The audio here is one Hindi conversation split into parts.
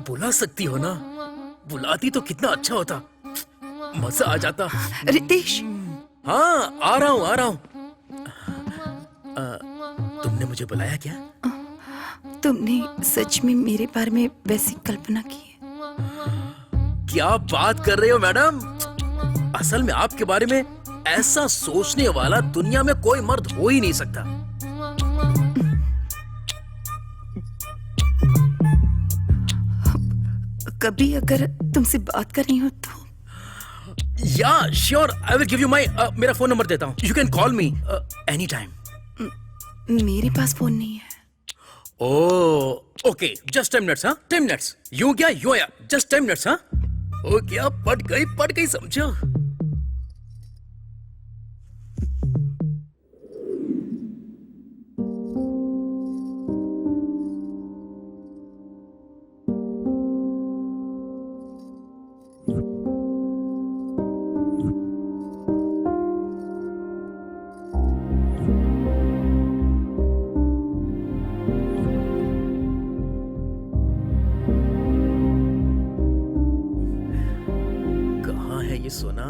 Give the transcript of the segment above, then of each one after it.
बुला सकती हो ना? बुलाती तो कितना अच्छा होता, मजा आ जाता। रितेश, हाँ, आ रहा हूँ, आ रहा हूँ। तुमने मुझे बुलाया क्या? तुमने सच में मेरे बारे में वैसी कल्पना की है? क्या बात कर रहे हो मैडम? असल में आपके बारे में ऐसा सोचने वाला दुनिया में कोई मर्द हो ही नहीं सकता। कभी अगर तुमसे बात करनी हो तो? या sure, I will give you माई, मेरा फोन नंबर देता हूँ। You can call me any time. मेरे पास फोन नहीं है। Okay, just 10 minutes. हाँ, 10 मिनट्स। यूं क्या यूं आया, जस्ट 10 मिनट्स। हाँ, ओ क्या, पट गई समझो। कहाँ है ये सोना?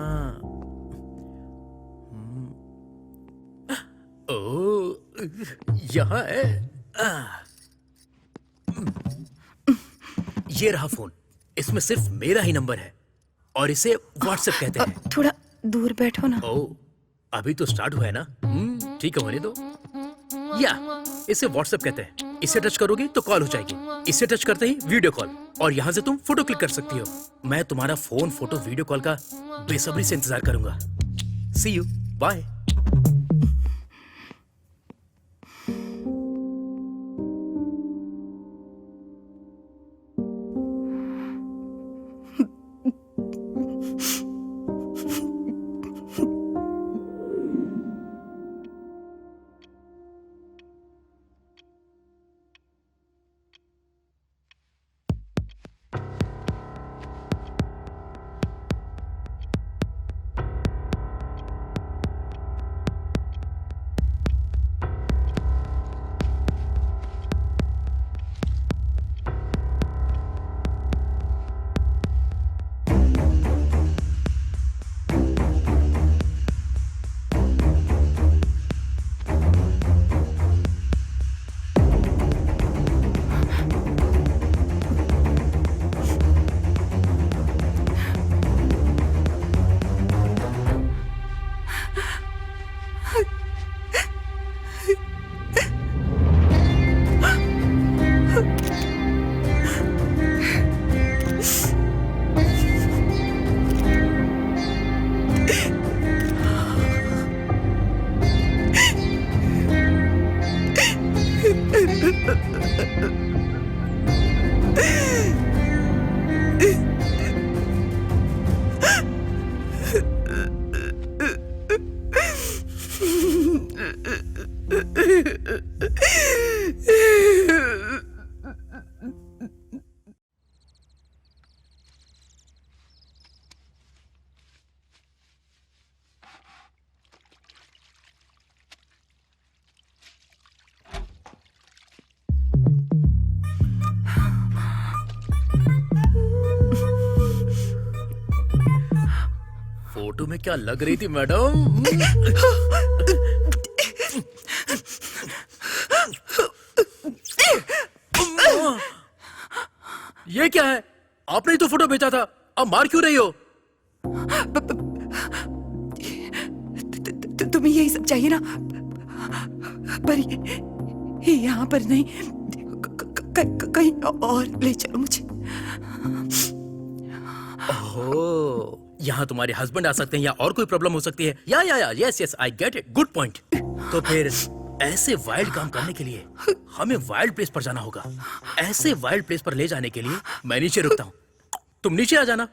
ओ, यहाँ है। ये रहा फोन। इसमें सिर्फ मेरा ही नंबर है और इसे व्हाट्सएप कहते हैं। थोड़ा दूर बैठो ना। ओ, अभी तो स्टार्ट हुआ है ना? ठीक है, होने दो। या इसे व्हाट्सएप कहते हैं। इसे टच करोगे तो कॉल हो जाएगी। इसे टच करते ही वीडियो कॉल, और यहाँ से तुम फोटो क्लिक कर सकती हो। मैं तुम्हारा फोन, फोटो, वीडियो कॉल का बेसब्री से इंतजार करूंगा। सी यू, बाय। फोटो में क्या लग रही थी मैडम? ये क्या है? आपने ही तो फोटो भेजा था, अब मार क्यों रही हो? तुम्हें यही सब चाहिए ना? पर यहाँ पर नहीं, कहीं और ले चलो मुझे। ओह, यहाँ तुम्हारे हस्बैंड आ सकते हैं या और कोई प्रॉब्लम हो सकती है। या yes I get it, good point. तो फिर ऐसे वाइल्ड काम करने के लिए हमें वाइल्ड प्लेस पर जाना होगा। ऐसे वाइल्ड प्लेस पर ले जाने के लिए मैं नीचे रुकता हूँ, तुम नीचे आ जाना।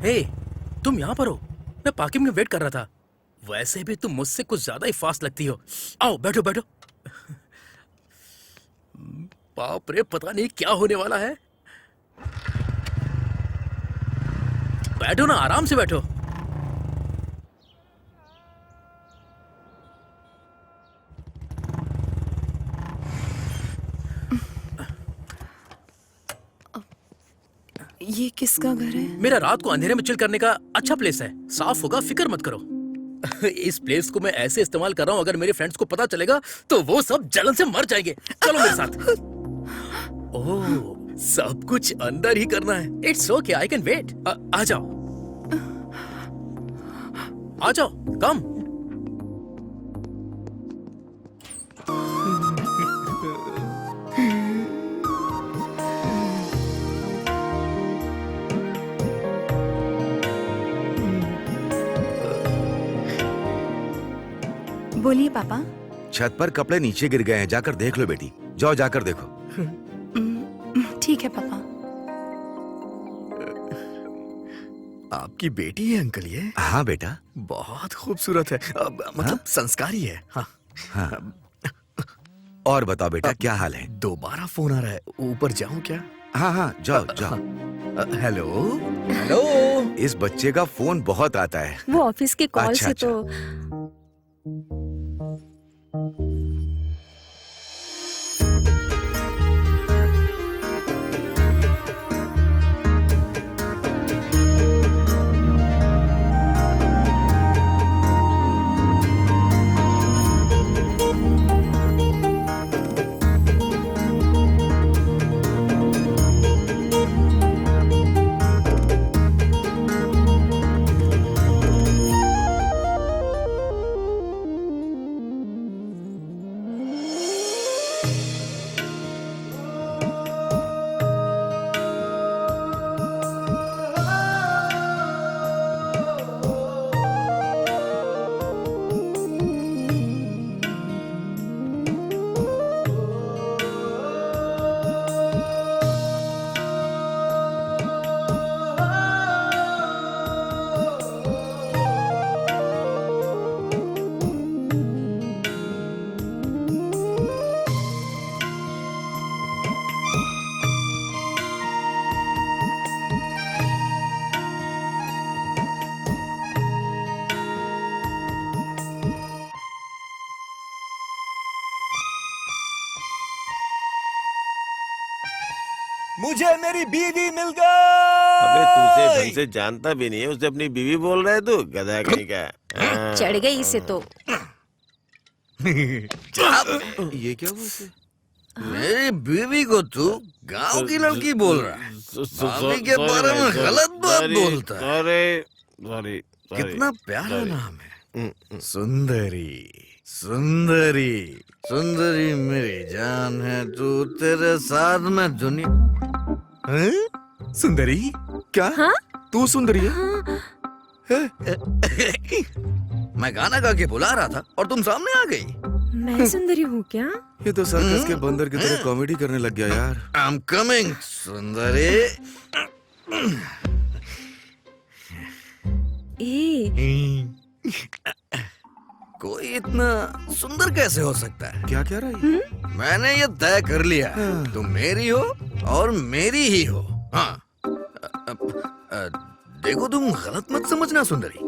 हे, तुम यहाँ पर हो? मैं पार्किंग में वेट कर रहा था। वैसे भी तुम मुझसे कुछ ज्यादा ही फास्ट लगती हो। आओ बैठो बैठो। बाप रे, पता नहीं क्या होने वाला है। बैठो ना, आराम से बैठो। ये किसका घर है? मेरा रात को अंधेरे में चिल करने का अच्छा प्लेस है। साफ होगा, फिक्र मत करो। इस प्लेस को मैं ऐसे इस्तेमाल कर रहा हूँ, अगर मेरे फ्रेंड्स को पता चलेगा तो वो सब जलन से मर जाएंगे। चलो मेरे साथ। ओह, सब कुछ अंदर ही करना है। It's okay, I can wait. आ जाओ, आ जाओ, कम। बोलिए पापा। छत पर कपड़े नीचे गिर गए हैं, जाकर देख लो बेटी। जाओ जाकर देखो। ठीक है पापा। आपकी बेटी है अंकल ये? हाँ बेटा। बहुत खूबसूरत है, मतलब संस्कारी है। हाँ। हाँ। और बताओ बेटा, क्या हाल है? दोबारा फोन आ रहा है, ऊपर जाऊं क्या? हाँ हाँ, जाओ जाओ। Hello hello. इस बच्चे का फोन बहुत आता है। वो ऑफिस के कॉल अच्छा, से अच्छा। तो मुझे मेरी बीवी मिल गई। अबे तू उसे ढंग से जानता भी नहीं है, उसे अपनी बीवी बोल रहा है तू, गधा कहीं का। हाँ। चढ़ गई इसे तो। ये क्या हुआ? मेरी बीवी को तू गांव की लड़की बोल रहा है? भाभी के बारे में गलत बात बोलता है। सॉरी कितना प्यारा नाम है, सुंदरी। सुंदरी सुंदरी मेरी जान है, तू तेरे साथ में दुनिया। सुंदरी? क्या? हाँ? तू सुंदरी है? मैं गाना गा के बुला रहा था और तुम सामने आ गई। मैं सुंदरी हूँ क्या? ये तो सर्कस के बंदर की तरह कॉमेडी करने लग गया यार। आई एम कमिंग सुंदरी। ए, कोई इतना सुंदर कैसे हो सकता है? क्या कह रहा है? मैंने ये तय कर लिया है, तुम मेरी हो और मेरी ही हो। हाँ। देखो, तुम गलत मत समझना सुंदरी।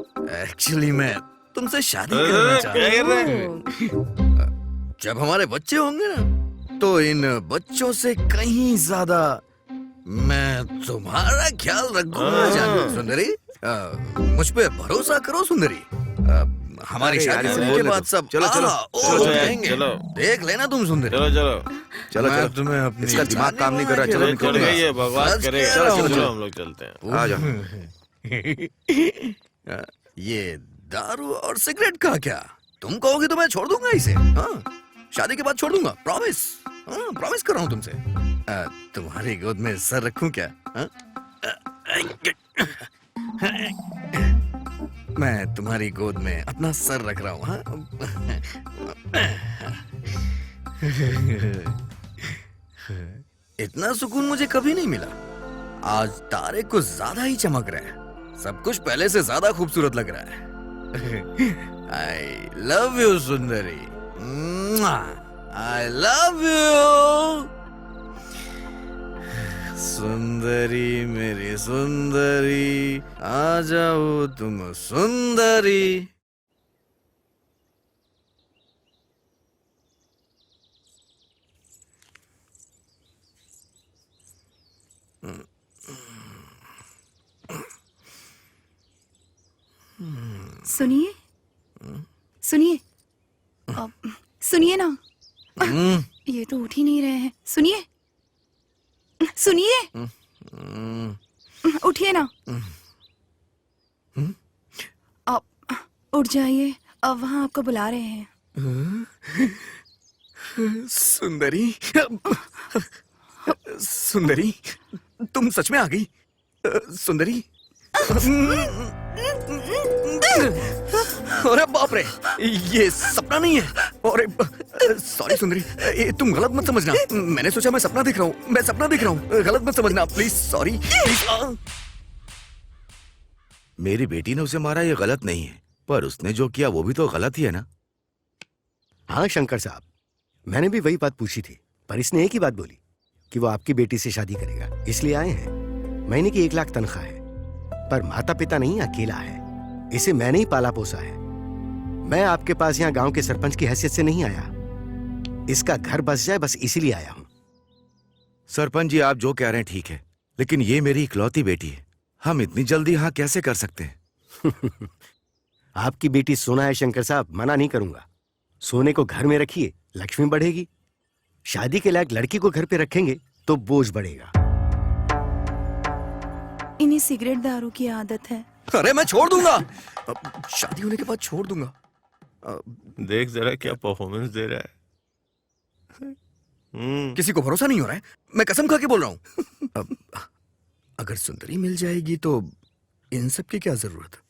एक्चुअली मैं तुमसे शादी करना चाहता हूँ। जब हमारे बच्चे होंगे ना, तो इन बच्चों से कहीं ज्यादा मैं तुम्हारा ख्याल रखूंगा जानू सुंदरी। मुझ पे भरोसा करो सुंदरी। हमारी अरे शादी यार, के बोलने बाद दो। सब चलो, चलो, चलो यार, जाएंगे। चलो। देख लेना तुम सुंदरी। चलो चलो चलो मैं चलो। तुम्हें अपनी इसका दिमाग काम नहीं कर रहा। चलो चलो निकलो। चल गई है, बकवास सच करेगा। कह रहा हूँ। चलो हम लोग चलते हैं। आ जाओ। ये दारू और सिगरेट का क्या? तुम कहोगे तो मैं छोड़ दूंगा इसे। हाँ, शादी के बाद छोड़ दूंगा, प्रॉमिस। हाँ, प्रॉमिस कर रहा हूँ तुमसे। तुम्हारी गोद में सर रखूं क्या? हाँ? मैं तुम्हारी गोद में अपना सर रख रहा हूँ। हाँ? इतना सुकून मुझे कभी नहीं मिला। आज तारे कुछ ज्यादा ही चमक रहे हैं। सब कुछ पहले से ज्यादा खूबसूरत लग रहा है। I love you Sundari, I love you सुंदरी, मेरी सुंदरी, आ जाओ तुम सुंदरी। सुनिए, सुनिए, सुनिए ना। ये तो उठ ही नहीं रहे हैं। सुनिए, सुनिए, उठिए ना। अब उठ जाइए, अब वहाँ आपको बुला रहे हैं। सुंदरी, सुंदरी, तुम सच में आ गई? सुंदरी, अरे बाप रे, ये सपना नहीं है। अरे सॉरी सुंदरी, ये तुम गलत मत समझना। मैंने सोचा मैं सपना देख रहा हूँ, मैं सपना देख रहा हूँ, गलत मत समझना प्लीज। Sorry please. मेरी बेटी ने उसे मारा ये गलत नहीं है, पर उसने जो किया वो भी तो गलत ही है ना। हाँ शंकर साहब, मैंने भी वही बात पूछी थी, पर इसने एक ही बात बोली कि वो आपकी बेटी से शादी करेगा, इसलिए आए हैं। महीने की 1 लाख तनख्वाह है, पर माता पिता नहीं, अकेला है। इसे मैंने ही पाला पोसा है। मैं आपके पास यहाँ गांव के सरपंच की हैसियत से नहीं आया, इसका घर बस जाए बस इसीलिए आया हूँ। सरपंच जी, आप जो कह रहे हैं ठीक है, लेकिन ये मेरी इकलौती बेटी है, हम इतनी जल्दी यहाँ कैसे कर सकते हैं? आपकी बेटी सोना है शंकर साहब, मना नहीं करूंगा। सोने को घर में रखिए, लक्ष्मी बढ़ेगी। शादी के लायक लड़की को घर पे रखेंगे तो बोझ बढ़ेगा। इन्हें सिगरेट दारू की आदत है। अरे मैं छोड़ दूंगा, शादी होने के बाद छोड़ दूंगा। देख जरा क्या परफॉर्मेंस दे रहा है। किसी को भरोसा नहीं हो रहा है, मैं कसम खा के बोल रहा हूँ। अगर सुंदरी मिल जाएगी तो इन सब की क्या जरूरत?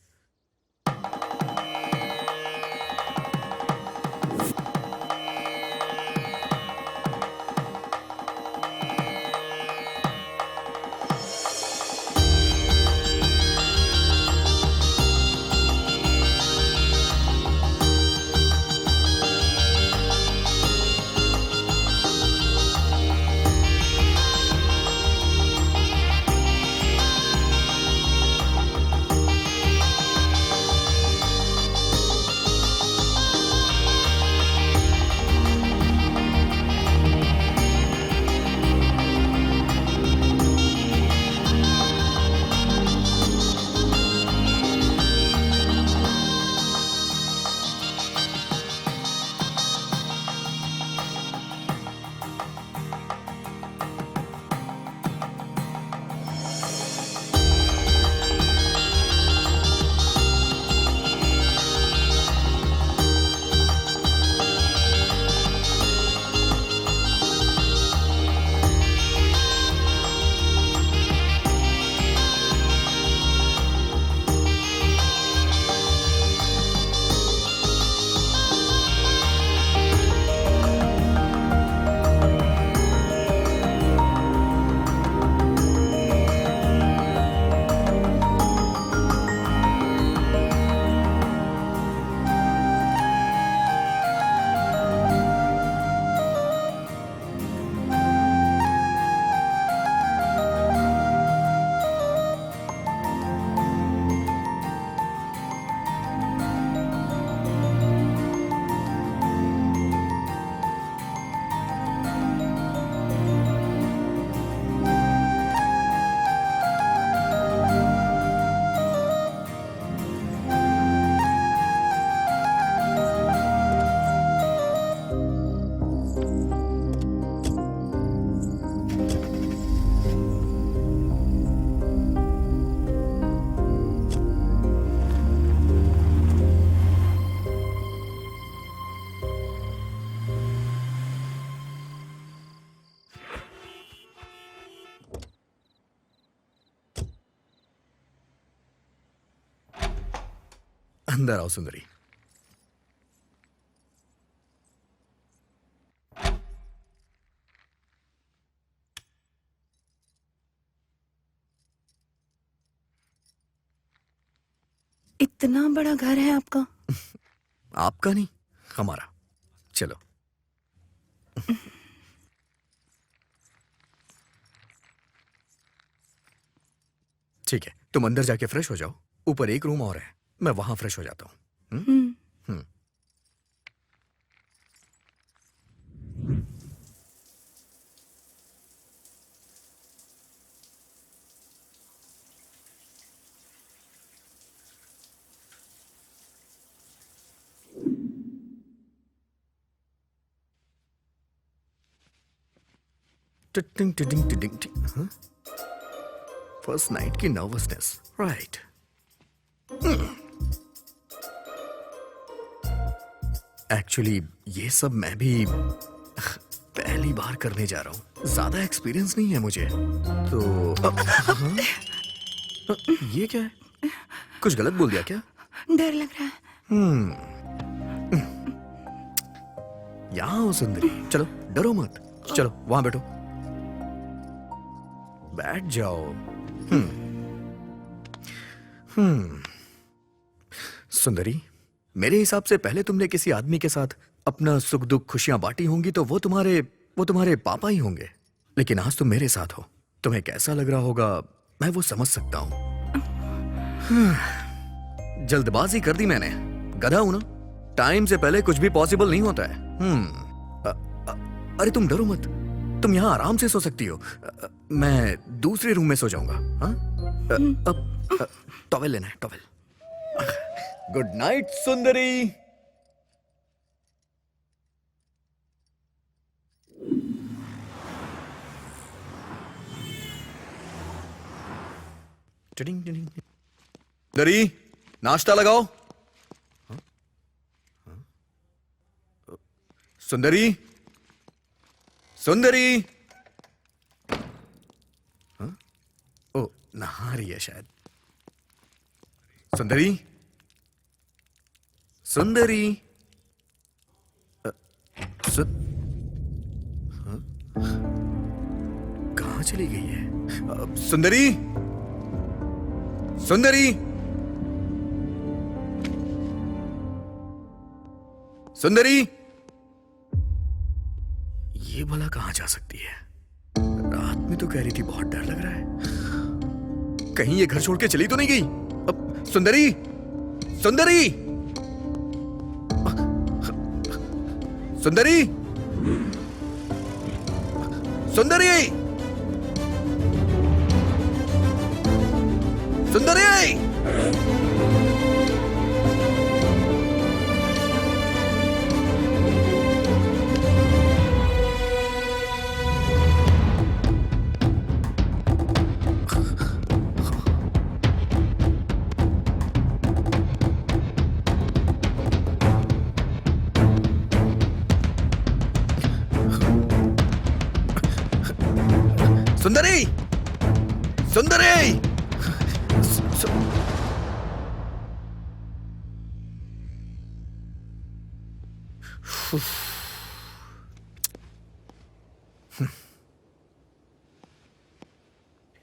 अंदर आओ सुंदरी। इतना बड़ा घर है आपका? आपका नहीं, हमारा। चलो। ठीक है, तुम अंदर जाके फ्रेश हो जाओ। ऊपर एक रूम और है, मैं वहां फ्रेश हो जाता हूँ। हम्म। फर्स्ट नाइट की नर्वसनेस, राइट। एक्चुअली ये सब मैं भी पहली बार करने जा रहा हूँ, ज्यादा एक्सपीरियंस नहीं है मुझे तो। ये क्या है? कुछ गलत बोल दिया क्या? डर लग रहा है। यहाँ हो सुंदरी, चलो डरो मत, चलो वहां बैठो, बैठ जाओ। सुंदरी, मेरे हिसाब से पहले तुमने किसी आदमी के साथ अपना सुख दुख खुशियां बांटी होंगी तो वो तुम्हारे पापा ही होंगे। लेकिन आज तुम मेरे साथ हो, तुम्हें कैसा लग रहा होगा मैं वो समझ सकता हूं। जल्दबाजी कर दी मैंने, गधा हूं ना, टाइम से पहले कुछ भी पॉसिबल नहीं होता है। अरे तुम डरो मत, तुम यहाँ आराम से सो सकती हो। मैं दूसरे रूम में सो जाऊंगा। हाँ? अब टॉवेल लेना है, टॉवेल। गुड नाइट सुंदरी। सुंदरी, नाश्ता लगाओ। सुंदरी, सुंदरी। ओ, नहा रही है शायद। सुंदरी, सुंदरी। कहाँ चली गई है? सुंदरी, सुंदरी, सुंदरी। ये भला कहाँ जा सकती है? रात में तो कह रही थी बहुत डर लग रहा है, कहीं ये घर छोड़ के चली तो नहीं गई? अब सुंदरी, सुंदरी, सुंदरी, सुंदरी, सुंदरी। सुंदरी, सुंदरी।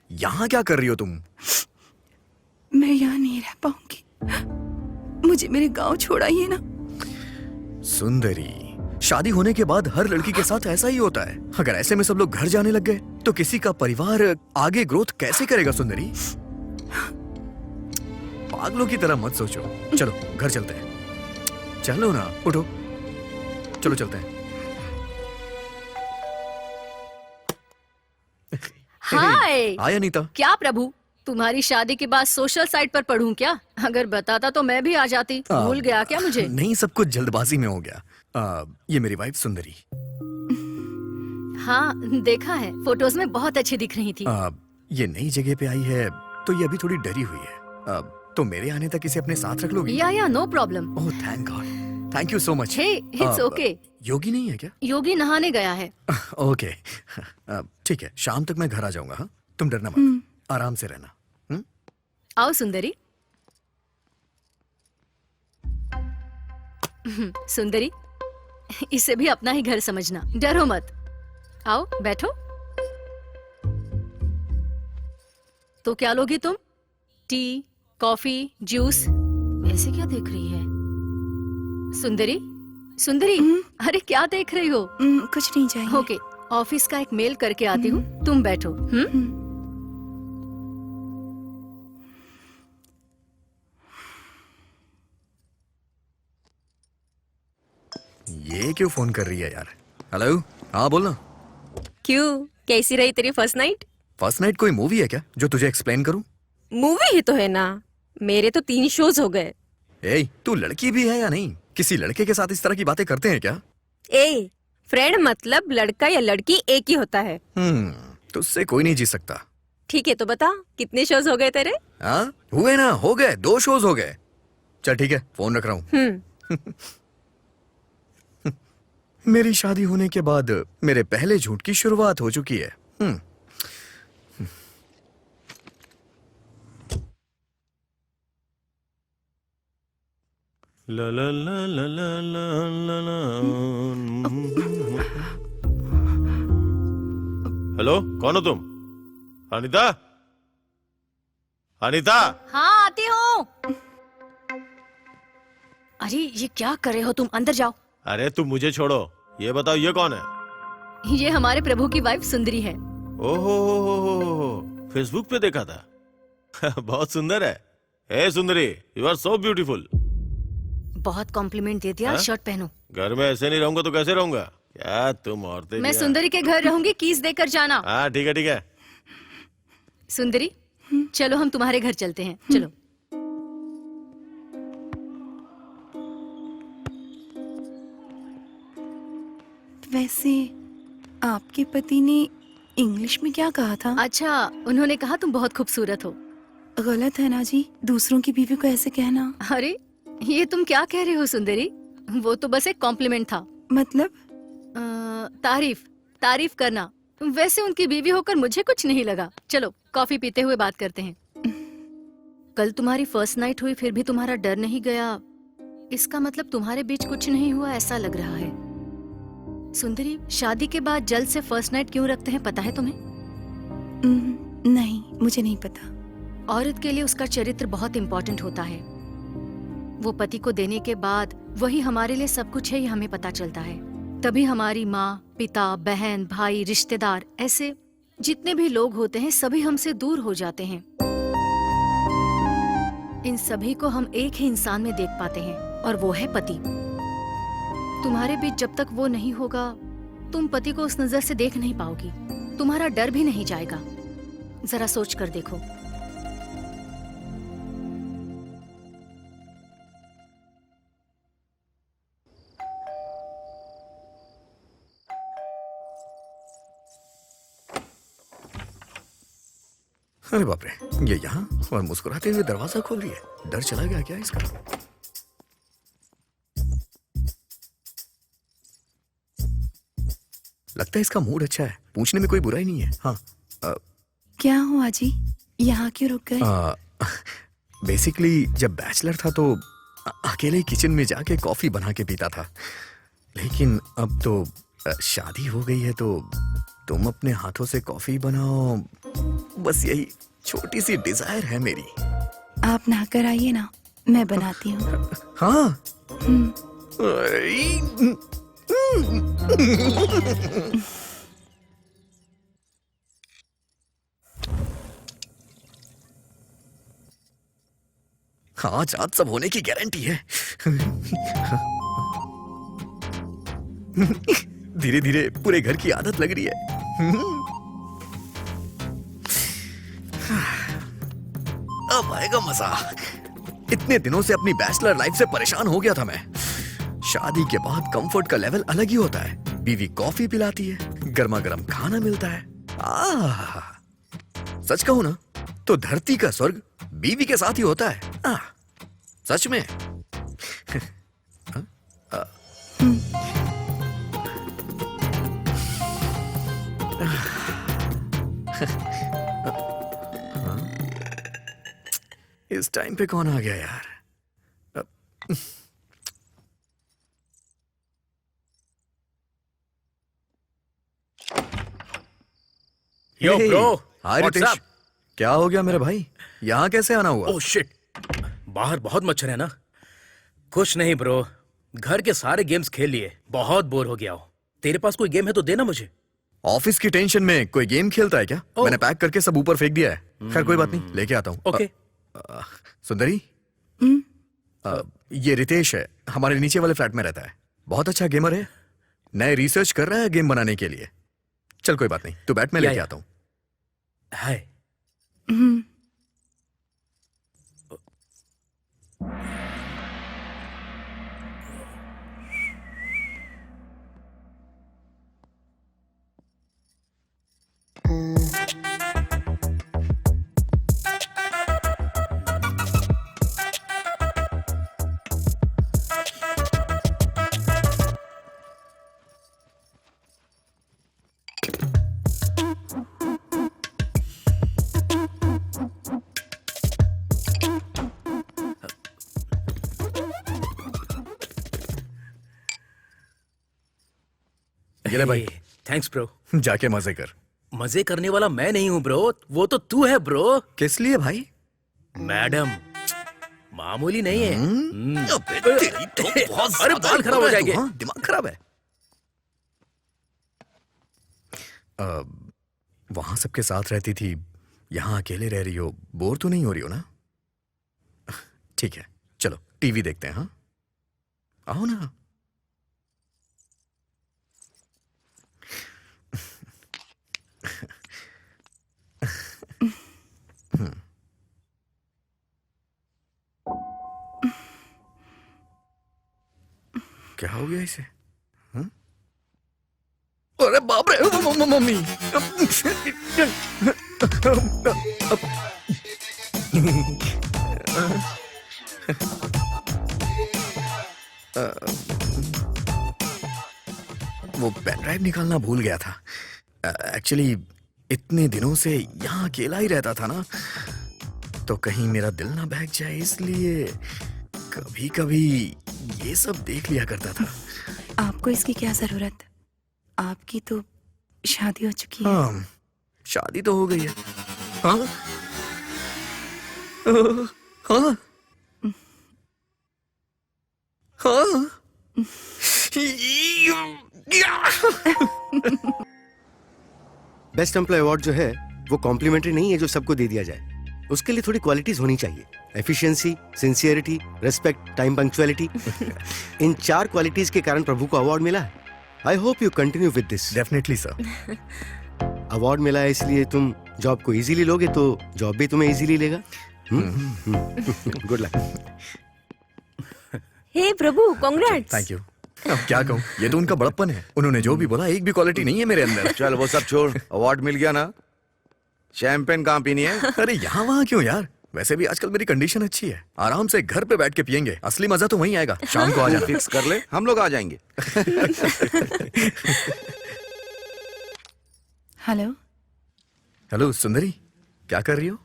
यहां क्या कर रही हो तुम? मैं यहाँ नहीं रह पाऊंगी, मुझे मेरे गांव छोड़ाइए ना। सुंदरी, शादी होने के बाद हर लड़की के साथ ऐसा ही होता है। अगर ऐसे में सब लोग घर जाने लग गए तो किसी का परिवार आगे ग्रोथ कैसे करेगा? सुंदरी, पागलों की तरह मत सोचो। चलो घर चलते हैं। चलो ना, उठो, चलो चलते हैं। हाय। हाय अनीता। क्या प्रभु, तुम्हारी शादी के बाद सोशल साइट पर पढ़ूं क्या? अगर बताता तो मैं भी आ जाती। भूल गया क्या मुझे? नहीं, सब कुछ जल्दबाजी में हो गया। ये मेरी वाइफ सुंदरी। हाँ, देखा है, फोटोज में बहुत अच्छी दिख रही थी। ये नई जगह पे आई है तो ये अभी थोड़ी डरी हुई है। तो मेरे आने तक इसे अपने साथ रख लोगी? या no problem. Oh thank God, thank you so much. Hey, it's okay. Yogi नहीं है क्या? योगी नहाने गया है। ओके, ठीक है, शाम तक मैं घर आ जाऊंगा। हाँ, तुम डरना मत, आराम से रहना। आओ सुंदरी। सुंदरी, इसे भी अपना ही घर समझना, डरो मत। आओ बैठो। तो क्या लोगी तुम? T, coffee, juice? ऐसे क्या देख रही है? सुंदरी, सुंदरी, अरे क्या देख रही हो? कुछ नहीं चाहिए। ओके, ऑफिस का एक मेल करके आती हूँ, तुम बैठो। ये क्यों फोन कर रही है यार? हेलो, हाँ बोलना। क्यों, कैसी रही तेरी फर्स्ट नाइट? फर्स्ट नाइट कोई मूवी है क्या जो तुझे एक्सप्लेन करूं? मूवी ही तो है ना, मेरे तो 3 शोज हो गए। ए, तू लड़की भी है या नहीं? किसी लड़के के साथ इस तरह की बातें करते हैं क्या? ए, फ्रेंड मतलब लड़का या लड़की एक ही होता है। तुझसे कोई नहीं जी सकता। ठीक है तो बता, कितने शोज हो गए तेरे? हाँ हुए ना, हो गए, 2 शोज हो गए। चल ठीक है, फोन रख रहा हूँ। मेरी शादी होने के बाद मेरे पहले झूठ की शुरुआत हो चुकी है। ला ला ला ला ला ला ला ला। हेलो, कौन हो तुम? अनीता? अनीता? हाँ आती हूँ। अरे ये क्या कर रहे हो तुम? अंदर जाओ। अरे तुम मुझे छोड़ो, ये बताओ ये कौन है? ये हमारे प्रभु की वाइफ सुंदरी है। ओहो, फेसबुक पे देखा था। बहुत सुंदर है। हे सुंदरी, यू आर सो ब्यूटीफुल। बहुत कॉम्प्लीमेंट दे दिया। हाँ? शर्ट पहनो। घर में ऐसे नहीं रहूंगा तो कैसे रहूंगा? क्या तुम औरतें मैं भी हैं। सुंदरी के घर रहूंगी, कीज देकर जाना। हाँ ठीक है ठीक है। सुंदरी, चलो हम तुम्हारे घर चलते हैं, चलो। वैसे आपके पति ने इंग्लिश में क्या कहा था? अच्छा, उन्होंने कहा तुम बहुत खूबसूरत हो। गलत है ना जी, दूसरों की बीवी को ऐसे कहना। अरे ये तुम क्या कह रहे हो सुंदरी? वो तो बस एक कॉम्प्लीमेंट था। मतलब? तारीफ करना। वैसे उनकी बीवी होकर मुझे कुछ नहीं लगा। चलो कॉफी पीते हुए बात करते हैं। कल तुम्हारी फर्स्ट नाइट हुई, फिर भी तुम्हारा डर नहीं गया। इसका मतलब तुम्हारे बीच कुछ नहीं हुआ, ऐसा लग रहा है। सुंदरी, शादी के बाद जल्द से फर्स्ट नाइट क्यों रखते हैं, पता है तुम्हें? नहीं, मुझे नहीं पता। औरत के लिए उसका चरित्र बहुत इम्पोर्टेंट होता है। वो पति को देने के बाद वही हमारे लिए सब कुछ है, ये हमें पता चलता है। तभी हमारी माँ, पिता, बहन, भाई, रिश्तेदार, ऐसे जितने भी लोग होते हैं सभी हमसे दूर हो जाते हैं। इन सभी को हम एक ही इंसान में देख पाते हैं और वो है पति। तुम्हारे बीच जब तक वो नहीं होगा, तुम पति को उस नजर से देख नहीं पाओगी। तुम्हारा डर भी नहीं जाएगा। जरा सोच कर देखो। अरे बाप रे, ये यहाँ और मुस्कुराते हुए दरवाजा खोल रही है। डर चला गया क्या इसका? लगता है इसका मूड अच्छा है, पूछने में कोई बुराई नहीं है। हाँ क्या हुआ जी, यहाँ क्यों रुक गए? बेसिकली जब बैचलर था तो अकेले किचन में जाके कॉफी बना के पीता था, लेकिन अब तो शादी हो गई है तो तुम अपने हाथों से कॉफी बनाओ, बस यही छोटी सी डिजायर है मेरी। आप नहाकर आइए ना, मैं बनाती हूँ। हाँ। आज रात सब होने की गारंटी है। धीरे धीरे पूरे घर की आदत लग रही है। अब आएगा मजा। इतने दिनों से अपनी बैचलर लाइफ से परेशान हो गया था मैं। शादी के बाद कंफर्ट का लेवल अलग ही होता है। बीवी कॉफी पिलाती है, गर्मा गर्म खाना मिलता है। सच कहूं ना तो धरती का स्वर्ग बीवी के साथ ही होता है। सच में। इस टाइम पे कौन आ गया यार? Yo bro, hi what's Ritesh, up? क्या हो गया मेरे भाई? यहाँ कैसे आना हुआ? ओह शिट, बाहर बहुत मच्छर है ना? कुछ नहीं ब्रो, घर के सारे गेम्स खेल लिए, बहुत बोर हो गया हूँ। तेरे पास कोई गेम है तो देना मुझे। ऑफिस की टेंशन में कोई गेम खेलता है क्या? ओ। मैंने पैक करके सब ऊपर फेंक दिया है। खैर कोई बात नहीं, लेके आता हूँ। ओके। सुंदरी, ये रितेश है, हमारे नीचे वाले फ्लैट में रहता है। बहुत अच्छा गेमर है, नए रिसर्च कर रहा है गेम बनाने के लिए। चल कोई बात नहीं, तू बैठ, मैं लेके आता हूँ। हाय। हम्म, ये ले भाई, थैंक्स ब्रो। जाके मजे कर। मजे करने वाला मैं नहीं हूँ ब्रो, वो तो तू है ब्रो। किस लिए भाई? मैडम, मामूली नहीं है। अबे तेरी तो बहुत अरे ज्यादा बाल खराब हो है तू, जाएंगे। हाँ? दिमाग खराब है। वहां सबके साथ रहती थी, यहाँ अकेले रह रही हो, बोर तो नहीं हो रही हो ना? ठीक है, चलो टीवी देखते हैं। हाँ, आओ ना। क्या हो गया इसे? हाँ? अरे बाप रे, मम्मी। वो पेन ड्राइव निकालना भूल गया था। एक्चुअली इतने दिनों से यहाँ अकेला ही रहता था ना, तो कहीं मेरा दिल ना बहक जाए, इसलिए कभी कभी ये सब देख लिया करता था। आपको इसकी क्या जरूरत? आपकी तो शादी हो चुकी है। हाँ, शादी तो हो गई है। हाँ हाँ हाँ। बेस्ट एम्प्लॉय अवार्ड जो है वो कॉम्प्लीमेंट्री नहीं है जो सबको दे दिया जाए। उसके लिए थोड़ी क्वालिटीज होनी चाहिए। Efficiency, sincerity, respect, time punctuality. इन 4 क्वालिटीज के कारण प्रभु को अवार्ड मिला है। I hope you continue with this. Definitely sir. Award मिला है इसलिए तुम जॉब को इजीली लोगे तो जॉब भी तुम्हें इजीली लेगा। Good luck. हे प्रभु, कांग्रेट्स। Thank you. अब क्या कहूँ, ये तो उनका बड़प्पन है। उन्होंने जो भी बोला एक भी क्वालिटी नहीं है मेरे अंदर। चल वो सब छोड़, अवार्ड मिल गया ना, शैंपेन कहाँ पीनी है? अरे यहाँ वहाँ क्यों यार, वैसे भी आजकल मेरी कंडीशन अच्छी है, आराम से घर पे बैठ के पियेंगे। असली मजा तो वहीं आएगा, शाम को आ जाना। फिक्स कर ले, हम लोग आ जाएंगे। हेलो। हेलो सुंदरी, क्या कर रही हो?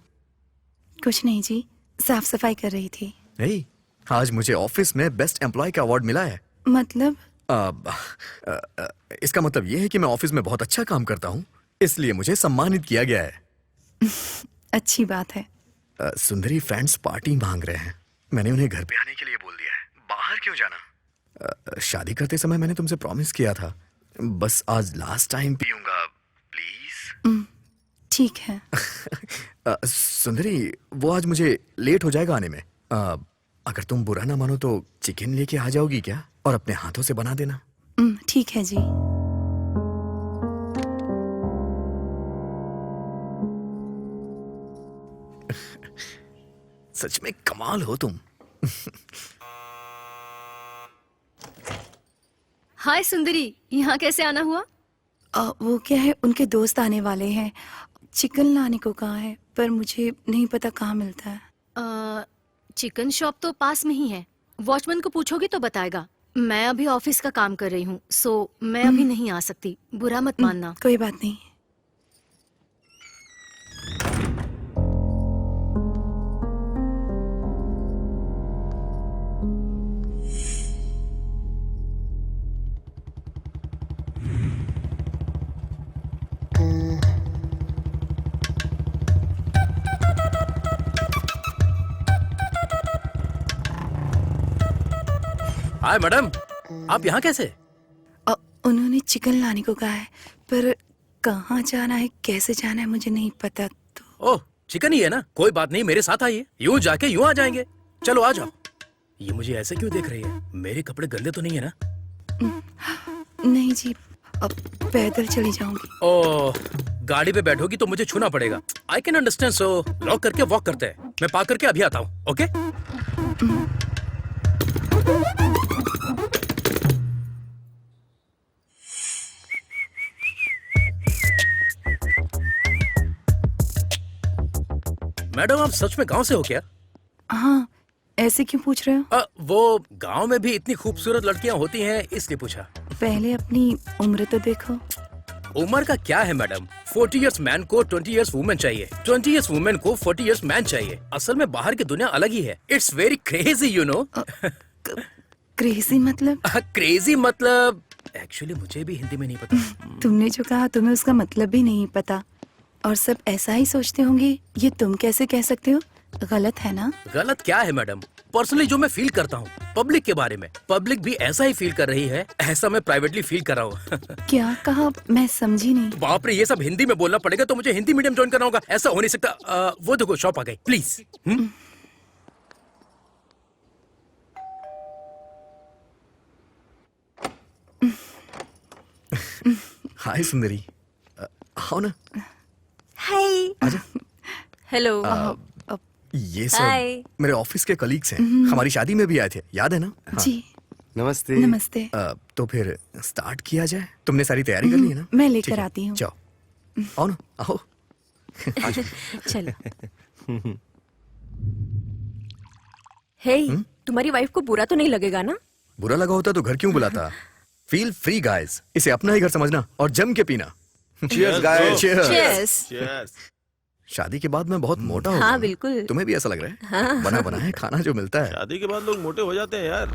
कुछ नहीं जी, साफ सफाई कर रही थी। नहीं, आज मुझे ऑफिस में बेस्ट एम्प्लॉय का अवार्ड मिला है। मतलब? इसका मतलब ये है कि मैं ऑफिस में बहुत अच्छा काम करता हूँ, इसलिए मुझे सम्मानित किया गया है। अच्छी बात है। सुंदरी फ्रेंड्स पार्टी मांग रहे हैं, मैंने उन्हें घर पे आने के लिए बोल दिया है। बाहर क्यों जाना? शादी करते समय मैंने तुमसे प्रॉमिस किया था, बस आज लास्ट टाइम पीऊंगा, प्लीज। ठीक है। सुंदरी, वो आज मुझे लेट हो जाएगा आने में। अगर तुम बुरा ना मानो तो चिकन लेके आ जाओगी क्या, और अपने हाथों से बना देना। ठीक है जी। सच में कमाल हो तुम। हाय सुंदरी, यहाँ कैसे आना हुआ? वो क्या है, उनके दोस्त आने वाले हैं। चिकन लाने को कहा है, पर मुझे नहीं पता कहाँ मिलता है। चिकन शॉप तो पास में ही है, वॉचमैन को पूछोगी तो बताएगा। मैं अभी ऑफिस का काम कर रही हूँ, सो मैं अभी नहीं आ सकती, बुरा मत मानना। कोई बात नहीं। हाय मैडम, आप यहाँ कैसे? उन्होंने चिकन लाने को कहा है, पर कहाँ जाना है, कैसे जाना है मुझे नहीं पता। तो ओह, चिकन ही है ना, कोई बात नहीं, मेरे साथ आइए, यूं जाके यूं आ जाएंगे। चलो आ जाओ। ये मुझे ऐसे क्यों देख रही है? मेरे कपड़े गंदे तो नहीं है ना? नहीं जी, अब पैदल चली जाऊंगी। ओह, गाड़ी पे बैठोगी तो मुझे छूना पड़ेगा। I can understand, so lock करके वॉक करते हैं। मैं पार्क करके अभी आता हूँ, ओके? मैडम, आप सच में गांव से हो क्या? हाँ, ऐसे क्यों पूछ रहे हो? वो गांव में भी इतनी खूबसूरत लड़कियां होती हैं, इसलिए पूछा। पहले अपनी उम्र तो देखो। उम्र का क्या है मैडम? 40 इयर्स मैन को 20 इयर्स वुमेन चाहिए, 20 इयर्स वुमेन को 40 इयर्स मैन चाहिए। असल में बाहर की दुनिया अलग ही है। It's very crazy, you know. Crazy मतलब? क्रेजी मतलब एक्चुअली मुझे भी हिंदी में नहीं पता। तुमने जो कहा तुम्हें उसका मतलब भी नहीं पता, और सब ऐसा ही सोचते होंगे। ये तुम कैसे कह सकते हो? गलत है ना? गलत क्या है मैडम? पर्सनली जो मैं फील करता हूँ पब्लिक के बारे में, पब्लिक भी ऐसा ही फील कर रही है, ऐसा मैं प्राइवेटली फील कर रहा हूँ। क्या कहा? मैं समझी नहीं। बाप रे, ये सब हिंदी में बोलना पड़ेगा, तो मुझे हिंदी मीडियम ज्वाइन करना होगा। ऐसा हो नहीं सकता। वो देखो शॉप आ गई, प्लीज। हाय सुंदरी, आओ ना। हाय। हेलो। ये हाय। सब मेरे ऑफिस के कलीग्स हैं, हमारी शादी में भी आए थे, याद है ना? हाँ। जी नमस्ते। नमस्ते। तो फिर स्टार्ट किया जाए। तुमने सारी तैयारी कर ली है ना? मैं लेकर ठीक है, आती हूँ। जाओ, आओ ना, आओ। चलो। हे, तुम्हारी वाइफ को बुरा तो नहीं लगेगा ना? बुरा लगा होता तो घर क्यों बुलाता? फील फ्री गाइस, इसे अपना ही घर समझना और जम के पीना। Cheers, guys. Cheers। Cheers. शादी के बाद मैं बहुत मोटा हो हाँ, गया। बिल्कुल। तुम्हें भी ऐसा लग रहा है? बना बना है खाना जो मिलता है। शादी के बाद लोग मोटे हो जाते हैं यार।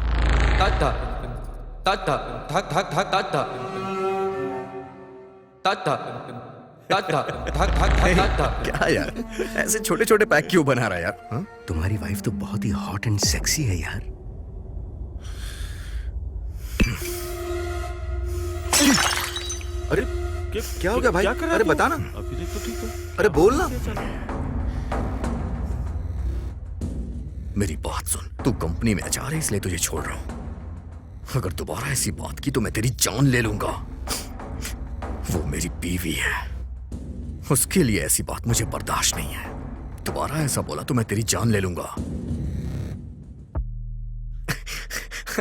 क्या यार, ऐसे छोटे छोटे पैक क्यों बना रहा है यार? हाँ? तुम्हारी वाइफ तो बहुत ही हॉट एंड सेक्सी है यार। अरे क्या हो गया भाई? क्या कर रहा अरे तू? बता ना। अभी देख तो ठीक है। अरे बोल ना। मेरी बात सुन, तू कंपनी में HR है इसलिए तुझे छोड़ रहा हूं। अगर दोबारा ऐसी बात की तो मैं तेरी जान ले लूंगा। वो मेरी बीवी है, उसके लिए ऐसी बात मुझे बर्दाश्त नहीं है। दोबारा ऐसा बोला तो मैं तेरी जान ले लूंगा।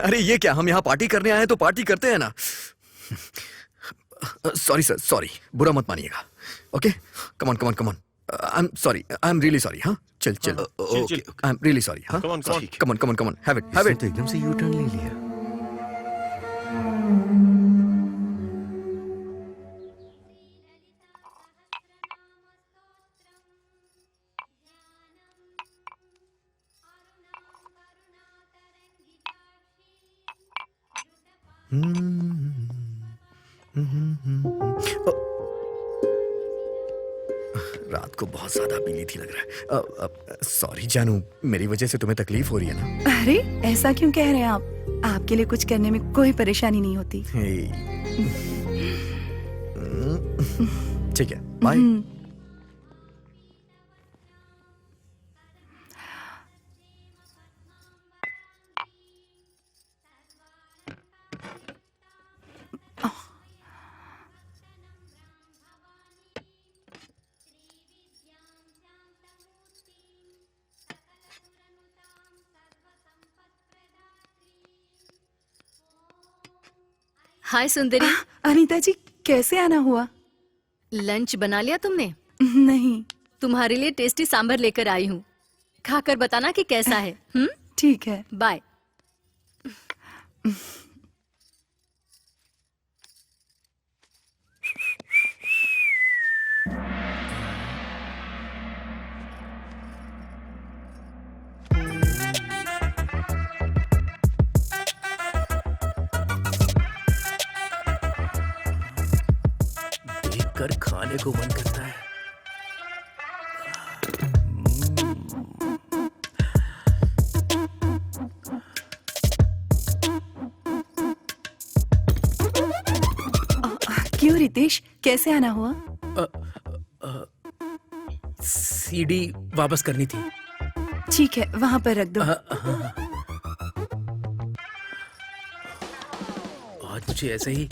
अरे ये क्या, हम यहाँ पार्टी करने आए हैं तो पार्टी करते हैं ना। सॉरी सर, सॉरी, बुरा मत मानिएगा। Okay, come on come on come on. I am sorry, I am really sorry. हाँ, चल चल, chill. I am really sorry. हाँ, Come on, come on. Come on come on come on, have it have इसने इट। तो एकदम से यू टर्न ले लिया। रात को बहुत ज्यादा पीली थी लग रहा है। सॉरी जानू, मेरी वजह से तुम्हें तकलीफ हो रही है ना? अरे ऐसा क्यों कह रहे हैं आप? आपके लिए कुछ करने में कोई परेशानी नहीं होती। ठीक है, बाय। हाय सुंदरी। अनीता जी, कैसे आना हुआ? लंच बना लिया तुमने? नहीं। तुम्हारे लिए टेस्टी सांभर लेकर आई हूँ, खाकर बताना कि कैसा है। ठीक है। बाय। देखकर खाने को मन करता है। हितेश, कैसे आना हुआ? सीडी वापस करनी थी। ठीक है, वहां पर रख दो। आज मुझे ऐसे ही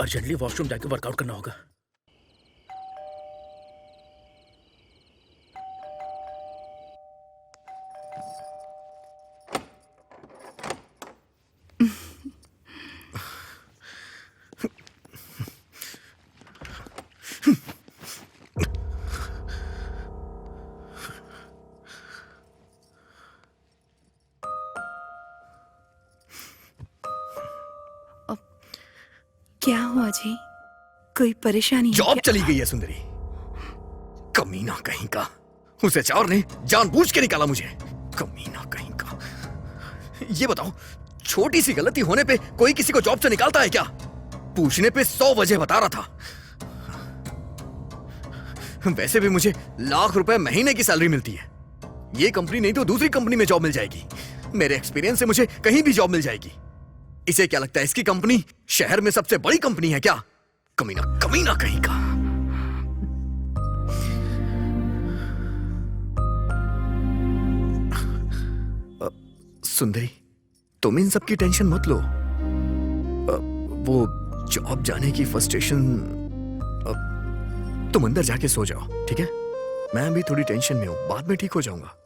अर्जेंटली वॉशरूम जाके वर्कआउट करना होगा। क्या हुआ जी? कोई परेशानी है जॉब क्या? चली गई है सुंदरी। कमीना कहीं का, उस एचआर ने जानबूझ के निकाला मुझे। कमीना कहीं का। ये बताओ, छोटी सी गलती होने पे कोई किसी को जॉब से निकालता है क्या? पूछने पे 100 वजह बता रहा था। वैसे भी मुझे लाख रुपए महीने की सैलरी मिलती है। ये कंपनी नहीं तो दूसरी कंपनी में जॉब मिल जाएगी। मेरे एक्सपीरियंस से मुझे कहीं भी जॉब मिल जाएगी। इसे क्या लगता है, इसकी कंपनी शहर में सबसे बड़ी कंपनी है क्या? कमीना कमीना कहीं का। सुंदरी, तुम इन सब की टेंशन मत लो। वो जॉब जाने की फ्रस्ट्रेशन, तुम अंदर जाके सो जाओ, ठीक है? मैं भी थोड़ी टेंशन में हूं, बाद में ठीक हो जाऊंगा।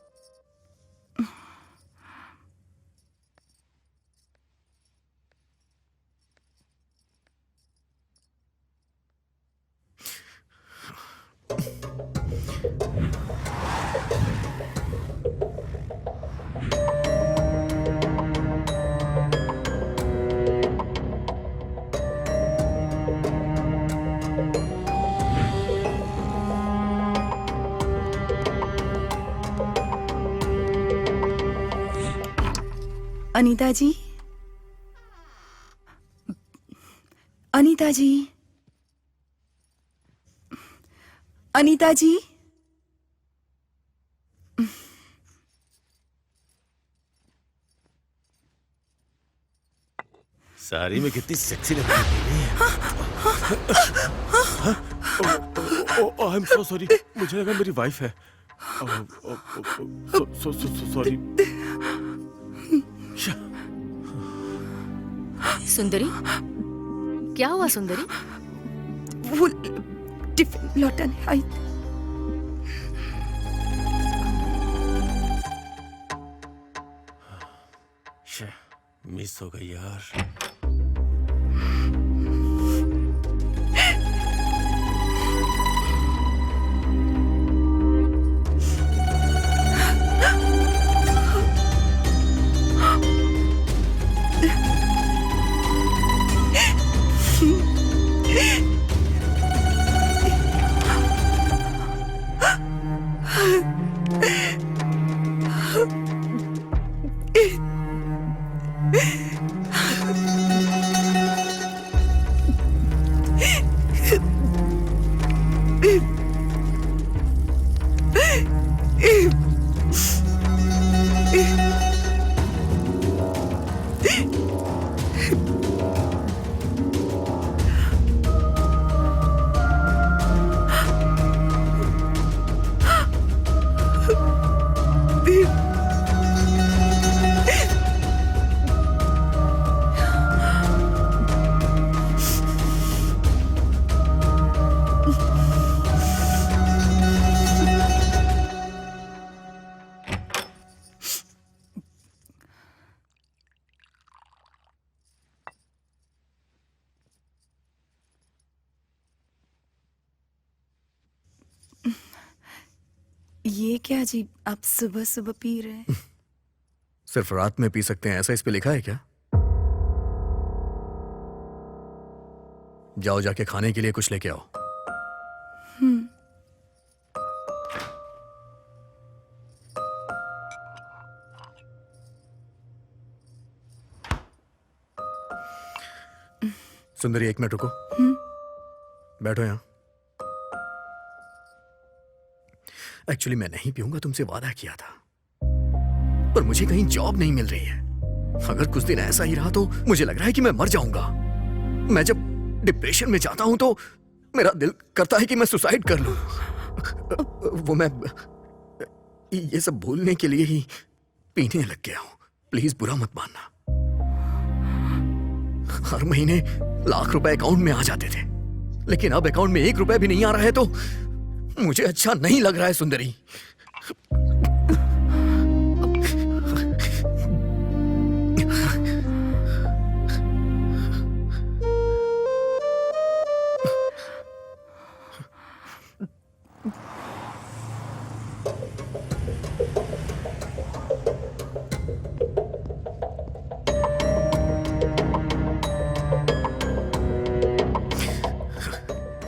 अनीता जी, अनीता जी, अनीता जी। साड़ी में कितनी सेक्सी लग रही है। आई एम सो सॉरी, मुझे लगा मेरी वाइफ है। सॉरी। सुंदरी, क्या हुआ सुंदरी? वो टिफिन लौटाने आई। मिस हो गई यार। ये क्या जी, आप सुबह सुबह पी रहे हैं? सिर्फ रात में पी सकते हैं ऐसा इस पे लिखा है क्या? जाओ, जाके खाने के लिए कुछ लेके आओ। सुंदरी, 1 मिनट रुको। बैठो यहां। एक्चुअली मैं नहीं पीऊंगा, तुमसे वादा किया था, पर मुझे कहीं जॉब नहीं मिल रही है। अगर कुछ दिन ऐसा ही रहा तो मुझे लग रहा है कि मैं मर जाऊंगा। मैं जब डिप्रेशन में जाता हूं तो मेरा दिल करता है कि मैं सुसाइड कर लूं। वो मैं ये सब भूलने के लिए ही पीने लग गया हूं। प्लीज बुरा मत मानना। हर महीने लाख रुपए अकाउंट में आ जाते थे, लेकिन अब अकाउंट में 1 रुपया भी नहीं आ रहा है तो मुझे अच्छा नहीं लग रहा है सुंदरी।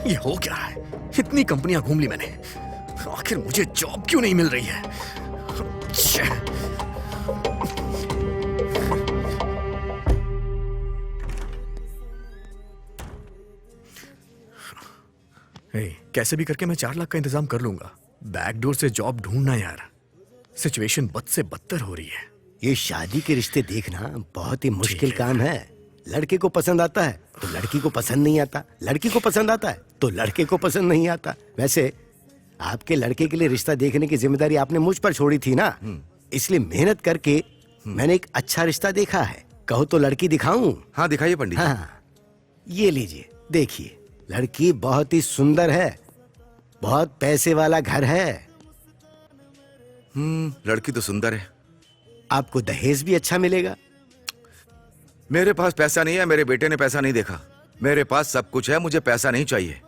ये हो क्या है? इतनी कंपनियां घूम ली मैंने, आखिर मुझे जॉब क्यों नहीं मिल रही है? छे। कैसे भी करके मैं 4 लाख का इंतजाम कर लूंगा। बैकडोर से जॉब ढूंढना यार, सिचुएशन बद से बदतर हो रही है। ये शादी के रिश्ते देखना बहुत ही मुश्किल काम है। लड़के को पसंद आता है तो लड़की को पसंद नहीं आता, लड़की को पसंद आता है तो लड़के को पसंद नहीं आता। वैसे आपके लड़के के लिए रिश्ता देखने की जिम्मेदारी आपने मुझ पर छोड़ी थी ना, इसलिए मेहनत करके मैंने एक अच्छा रिश्ता देखा है। कहो तो लड़की दिखाऊं? हाँ दिखाइए पंडित जी। हाँ, ये लीजिए, देखिए। लड़की बहुत ही सुंदर है, बहुत पैसे वाला घर है। लड़की तो सुंदर है। आपको दहेज भी अच्छा मिलेगा। मेरे पास पैसा नहीं है, मेरे बेटे ने पैसा नहीं देखा। मेरे पास सब कुछ है, मुझे पैसा नहीं चाहिए।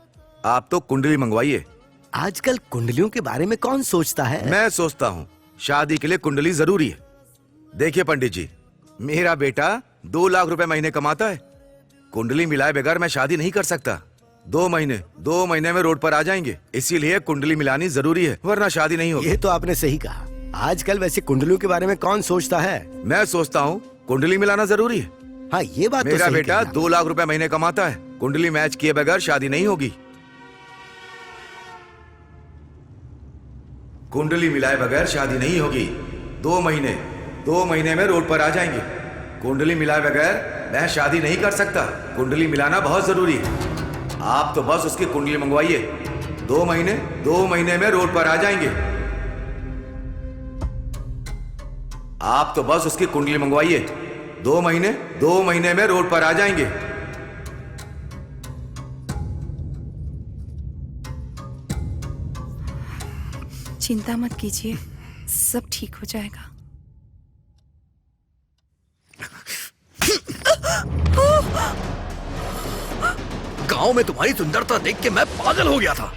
आप तो कुंडली मंगवाइए। आजकल कुंडलियों के बारे में कौन सोचता है? मैं सोचता हूँ शादी के लिए कुंडली जरूरी है। देखिए पंडित जी, मेरा बेटा 2 लाख रुपए महीने कमाता है। कुंडली मिलाए बगैर मैं शादी नहीं कर सकता। 2 महीने में रोड पर आ जाएंगे, इसीलिए कुंडली मिलानी जरूरी है, वरना शादी नहीं होगी। ये तो आपने सही कहा। आजकल वैसे कुंडलियों के बारे में कौन सोचता है? मैं सोचता हूँ कुंडली मिलाना जरूरी है। हाँ, ये बात तो मेरा सही बेटा कहा। 2 लाख रुपए महीने कमाता है। कुंडली मैच किए बगैर शादी नहीं होगी। कुंडली मिलाए बगैर शादी नहीं होगी। 2 महीने में रोड पर आ जाएंगे। कुंडली मिलाए बगैर मैं शादी नहीं कर सकता। कुंडली मिलाना बहुत जरूरी है। आप तो बस उसकी कुंडली मंगवाइए। 2 महीने में रोड पर आ जाएंगे। आप तो बस उसकी कुंडली मंगवाइए। 2 महीने में रोड पर आ जाएंगे। चिंता मत कीजिए, सब ठीक हो जाएगा। गांव में तुम्हारी सुंदरता देख के मैं पागल हो गया था।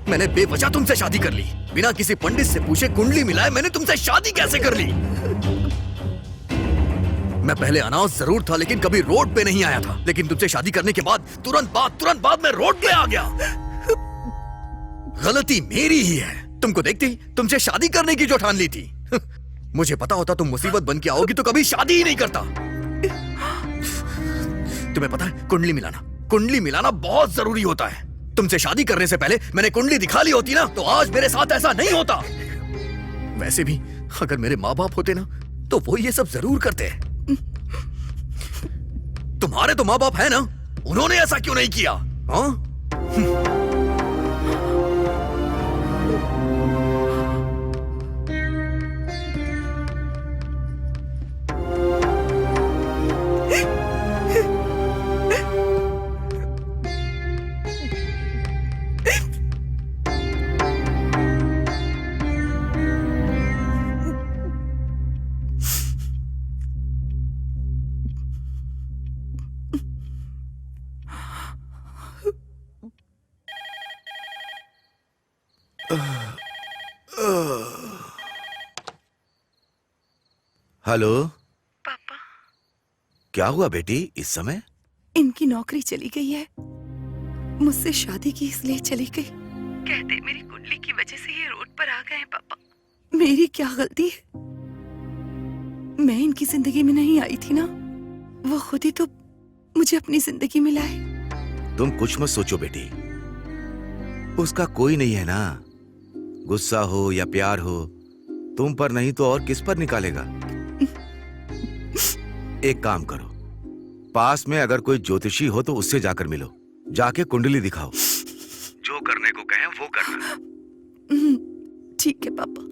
मैंने बेवजह तुमसे शादी कर ली, बिना किसी पंडित से पूछे कुंडली मिलाए मैंने तुमसे शादी कैसे कर ली? मैं पहले अनाउंस जरूर था, लेकिन कभी रोड पे नहीं आया था। लेकिन तुमसे शादी करने के बाद तुरंत बाद मैं रोड पे आ गया। गलती मेरी ही है। तुमको देखते ही तुमसे शादी करने की जो ठान ली थी। मुझे पता होता तुम मुसीबत बन के आओगी तो कभी शादी ही नहीं करता। तुम्हें पता है कुंडली मिलाना बहुत जरूरी होता है। तुमसे शादी करने से पहले मैंने कुंडली दिखा ली होती ना, तो आज मेरे साथ ऐसा नहीं होता। वैसे भी अगर मेरे माँ बाप होते ना तो वो ये सब जरूर करते। तुम्हारे तो माँ बाप है ना, उन्होंने ऐसा क्यों नहीं किया? हाँ? हेलो पापा, क्या हुआ बेटी? इस समय इनकी नौकरी चली गई है। मुझसे शादी की इसलिए चली गई। कहते मेरी कुंडली की वजह से ये रोड पर आ गए हैं। पापा, मेरी क्या गलती है? मैं इनकी जिंदगी में नहीं आई थी ना, वो खुद ही तो मुझे अपनी जिंदगी में लाए। तुम कुछ मत सोचो बेटी, उसका कोई नहीं है ना। गुस्सा हो या प्यार हो, तुम पर नहीं तो और किस पर निकालेगा? एक काम करो, पास में अगर कोई ज्योतिषी हो तो उससे जाकर मिलो, जाके कुंडली दिखाओ, जो करने को कहें वो करना। ठीक है पापा।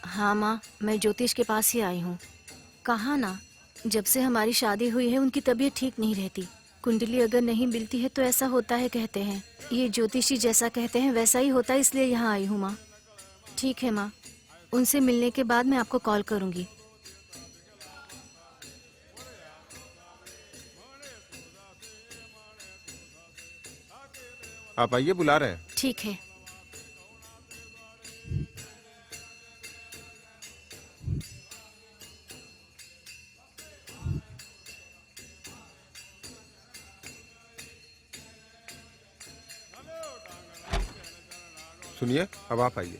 हाँ माँ, मैं ज्योतिष के पास ही आई हूँ। कहा ना, जब से हमारी शादी हुई है उनकी तबीयत ठीक नहीं रहती। कुंडली अगर नहीं मिलती है तो ऐसा होता है कहते हैं। ये ज्योतिषी जैसा कहते हैं वैसा ही होता है, इसलिए यहाँ आई हूँ माँ। ठीक है माँ, उनसे मिलने के बाद मैं आपको कॉल करूँगी। आप आइए, बुला रहे हैं। ठीक है। सुनिए, अब आप आइए।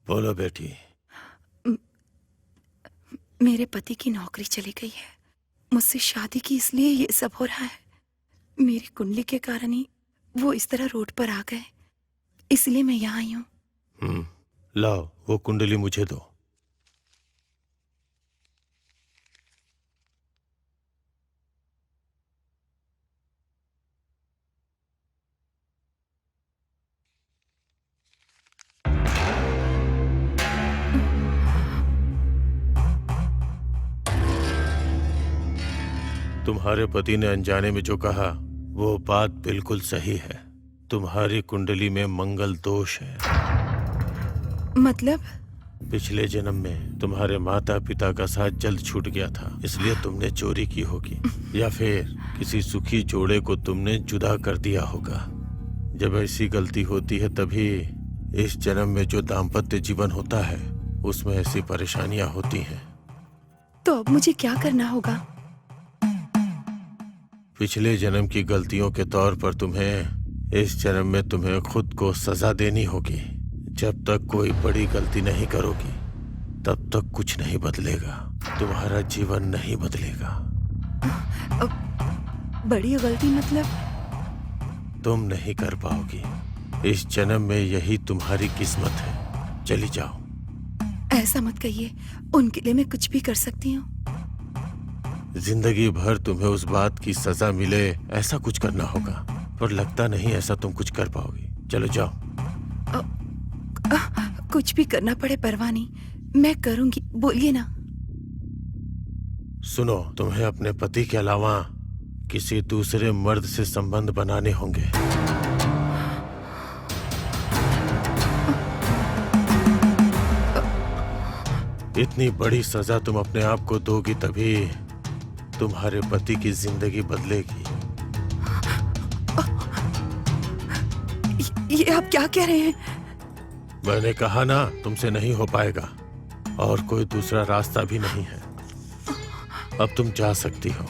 बोलो बेटी। मेरे पति की नौकरी चली गई है, मुझसे शादी की, इसलिए ये सब हो रहा है। मेरी कुंडली के कारण ही वो इस तरह रोड पर आ गए, इसलिए मैं यहाँ आई हूँ। लाओ, वो कुंडली मुझे दो। तुम्हारे पति ने अनजाने में जो कहा वो बात बिल्कुल सही है। तुम्हारी कुंडली में मंगल दोष है। मतलब? पिछले जन्म में तुम्हारे माता पिता का साथ जल्द छूट गया था, इसलिए तुमने चोरी की होगी, या फिर किसी सुखी जोड़े को तुमने जुदा कर दिया होगा। जब ऐसी गलती होती है तभी इस जन्म में जो दाम्पत्य जीवन होता है उसमें ऐसी परेशानियां होती हैं। तो अब मुझे क्या करना होगा? पिछले जन्म की गलतियों के तौर पर तुम्हें इस जन्म में तुम्हें खुद को सजा देनी होगी। जब तक कोई बड़ी गलती नहीं करोगी तब तक कुछ नहीं बदलेगा, तुम्हारा जीवन नहीं बदलेगा। बड़ी गलती मतलब? तुम नहीं कर पाओगी। इस जन्म में यही तुम्हारी किस्मत है। चली जाओ। ऐसा मत कहिए, उनके लिए मैं कुछ भी कर सकती हूँ। जिंदगी भर तुम्हें उस बात की सजा मिले ऐसा कुछ करना होगा, पर लगता नहीं ऐसा तुम कुछ कर पाओगी। चलो जाओ। कुछ भी करना पड़े परवाह नहीं, मैं करूंगी, बोलिए ना। सुनो, तुम्हें अपने पति के अलावा किसी दूसरे मर्द से संबंध बनाने होंगे। इतनी बड़ी सजा तुम अपने आप को दोगी तभी तुम्हारे पति की जिंदगी बदलेगी। ये आप क्या कह रहे हैं? मैंने कहा ना, तुमसे नहीं हो पाएगा और कोई दूसरा रास्ता भी नहीं है। अब तुम जा सकती हो।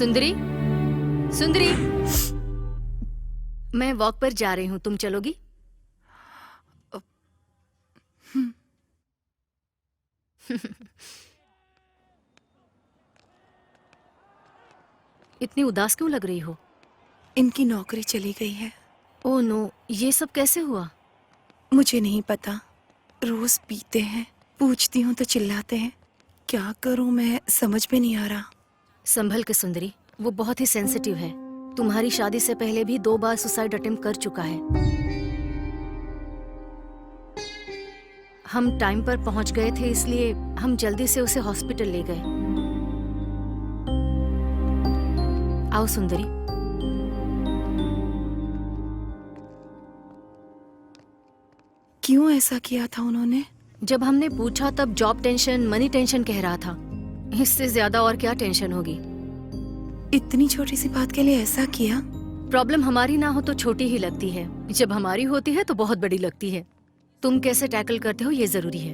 सुंदरी, सुंदरी, मैं वॉक पर जा रही हूँ, तुम चलोगी? इतनी उदास क्यों लग रही हो? इनकी नौकरी चली गई है। ओह नो, ये सब कैसे हुआ? मुझे नहीं पता। रोज पीते हैं, पूछती हूँ तो चिल्लाते हैं। क्या करूँ मैं समझ में नहीं आ रहा। संभल के सुंदरी, वो बहुत ही सेंसिटिव है। तुम्हारी शादी से पहले भी 2 बार सुसाइड अटेम्प्ट कर चुका है। हम टाइम पर पहुंच गए थे, इसलिए हम जल्दी से उसे हॉस्पिटल ले गए। आओ सुंदरी। क्यों ऐसा किया था उन्होंने? जब हमने पूछा तब जॉब टेंशन, मनी टेंशन कह रहा था। इससे ज्यादा और क्या टेंशन होगी? इतनी छोटी सी बात के लिए ऐसा किया? प्रॉब्लम हमारी ना हो तो छोटी ही लगती है, जब हमारी होती है तो बहुत बड़ी लगती है। तुम कैसे टैकल करते हो ये जरूरी है।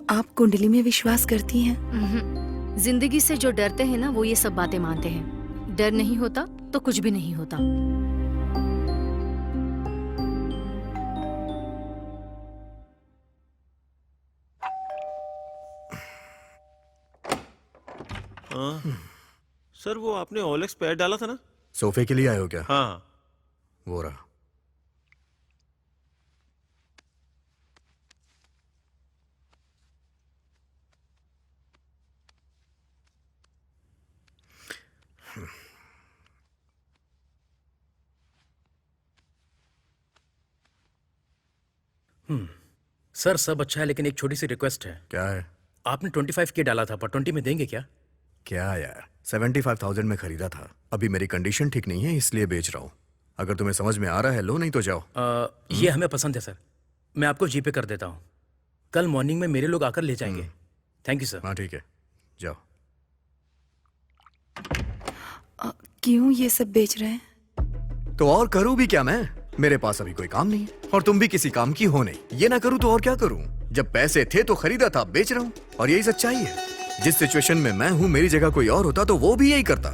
आप कुंडली में विश्वास करती हैं? जिंदगी से जो डरते हैं ना, वो ये सब बातें मानते हैं। डर नहीं होता तो कुछ भी नहीं होता। सर, वो आपने ओलेक्स पैड डाला था ना? सोफे के लिए आए हो क्या? हाँ। वो रहा। सर सब अच्छा है, लेकिन एक छोटी सी रिक्वेस्ट है। क्या है? आपने 25K डाला था, पर 20 में देंगे क्या? क्या यार, 75,000 में खरीदा था। अभी मेरी कंडीशन ठीक नहीं है, इसलिए बेच रहा हूँ। अगर तुम्हें समझ में आ रहा है लो, नहीं तो जाओ। ये हमें पसंद है सर, मैं आपको जीपे कर देता हूँ। कल मॉर्निंग में मेरे लोग आकर ले जाएंगे। Thank you sir. हाँ ठीक है, जाओ। क्यों ये सब बेच रहे हैं? तो और करूँ भी क्या मैं? मेरे पास अभी कोई काम नहीं है और तुम भी किसी काम की हो नहीं। ये ना करूँ तो और क्या करूँ? जब पैसे थे तो खरीदा था, बेच रहा हूँ, और यही सच्चाई है। जिस सिचुएशन में मैं हूँ, मेरी जगह कोई और होता तो वो भी यही करता।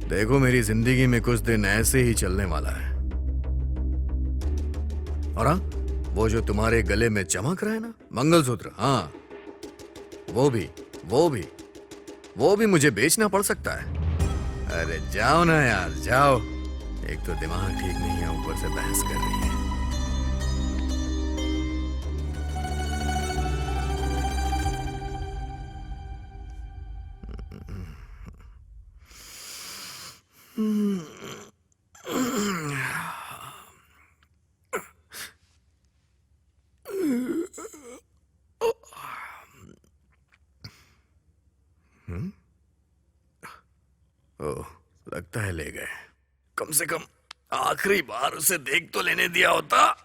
देखो, मेरी जिंदगी में कुछ दिन ऐसे ही चलने वाला है। और हाँ, वो जो तुम्हारे गले में चमक रहा है ना, मंगलसूत्र, हाँ वो भी मुझे बेचना पड़ सकता है। अरे जाओ ना यार, जाओ। एक तो दिमाग ठीक नहीं है, ऊपर से बहस कर रही है। ओह, लगता है ले गए। कम से कम आखिरी बार उसे देख तो लेने दिया होता।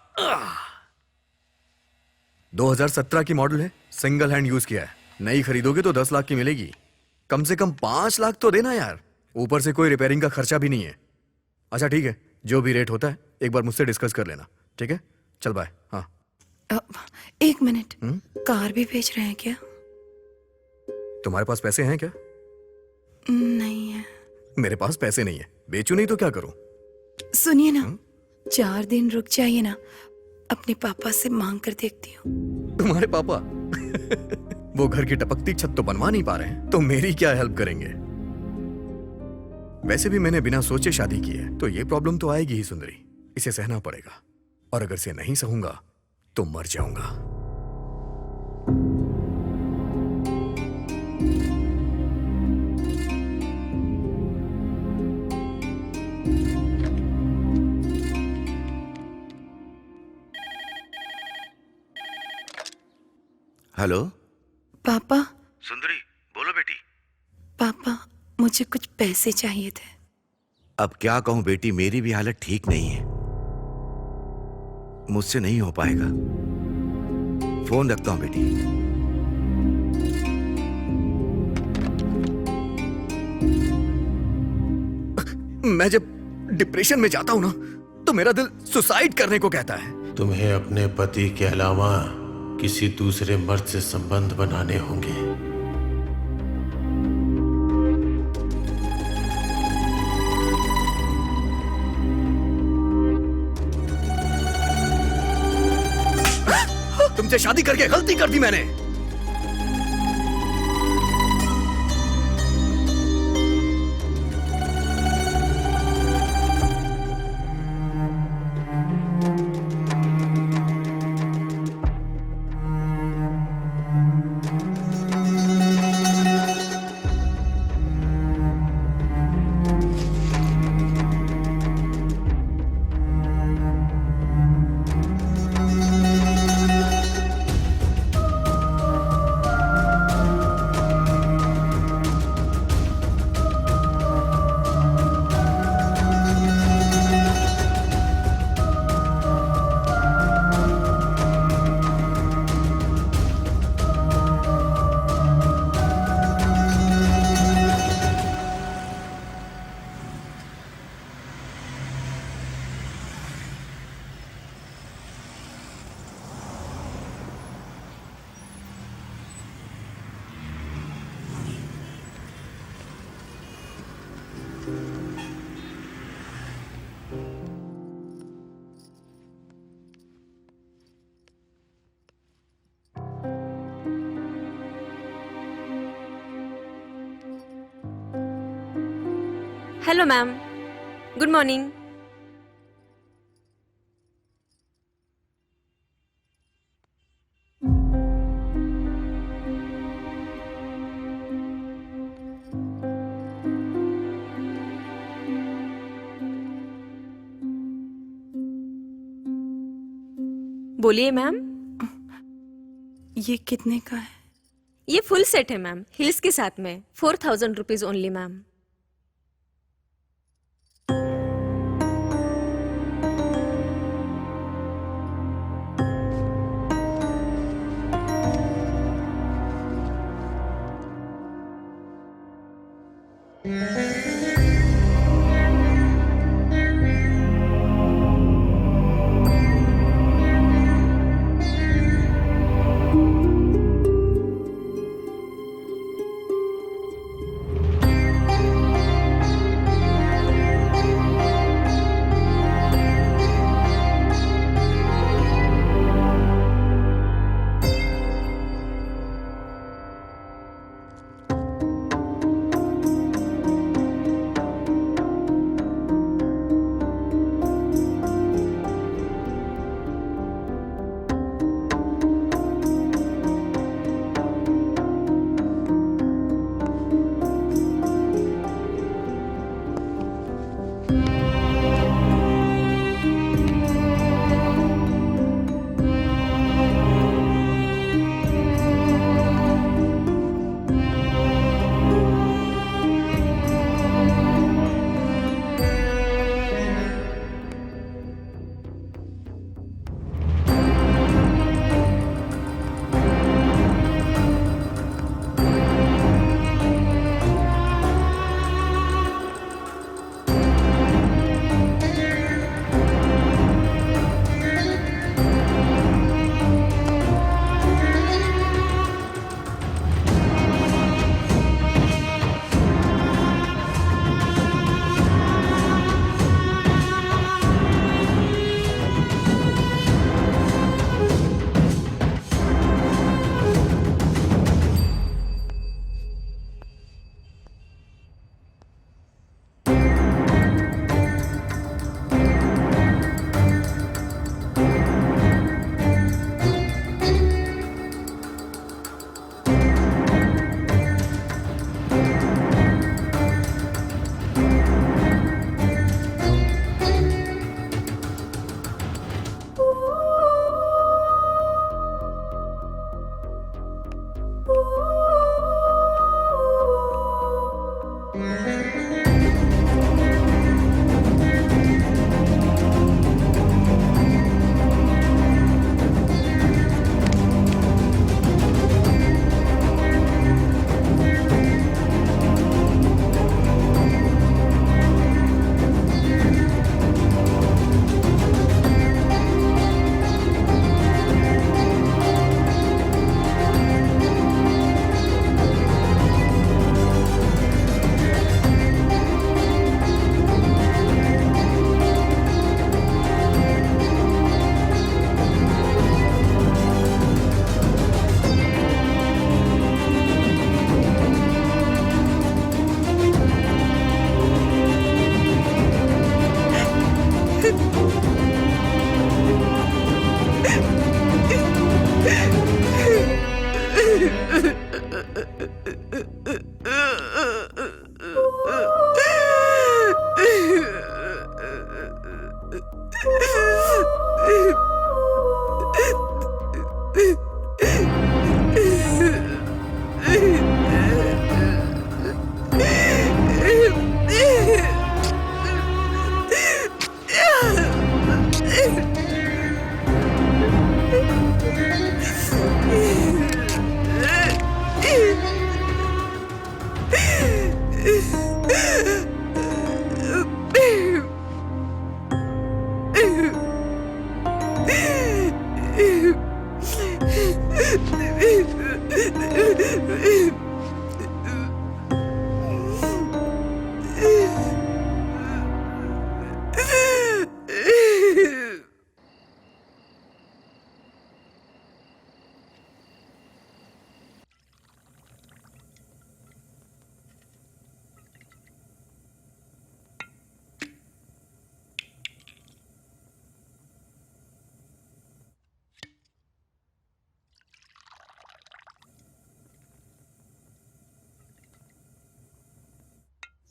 2017 की मॉडल है, सिंगल हैंड यूज किया है। नई खरीदोगे तो 10 लाख की मिलेगी। कम से कम 5 लाख तो देना यार। ऊपर से कोई रिपेयरिंग का खर्चा भी नहीं है। अच्छा ठीक है, जो भी रेट होता है एक बार मुझसे डिस्कस कर लेना, ठीक है? चल बाय। हाँ। 1 मिनट, कार भी बेच रहे हैं क्या? तुम्हारे पास पैसे हैं क्या? नहीं है। मेरे पास पैसे नहीं है, बेचू नहीं तो क्या करूं? सुनिए ना, 4 दिन रुक जाइए ना, अपने पापा से मांग कर देखती हूँ। तुम्हारे पापा? वो घर की टपकती छत तो बनवा नहीं पा रहे हैं, तो मेरी क्या हेल्प करेंगे? वैसे भी मैंने बिना सोचे शादी की है, तो ये प्रॉब्लम तो आएगी ही सुंदरी। इसे सहना पड़ेगा, और अगर इसे नहीं सहूंगा तो मर जाऊंगा। हेलो पापा। सुंदरी, बोलो बेटी। पापा, मुझे कुछ पैसे चाहिए थे। अब क्या कहूं बेटी, मेरी भी हालत ठीक नहीं है, मुझसे नहीं हो पाएगा। फोन रखता हूं बेटी। मैं जब डिप्रेशन में जाता हूं ना, तो मेरा दिल सुसाइड करने को कहता है। तुम्हें अपने पति के अलावा किसी दूसरे मर्द से संबंध बनाने होंगे। तुमसे शादी करके गलती कर दी मैंने। Hello ma'am, good morning. बोलिए मैम। ये कितने का है? ये फुल सेट है मैम, हिल्स के साथ में 4000 रुपीज ओनली मैम।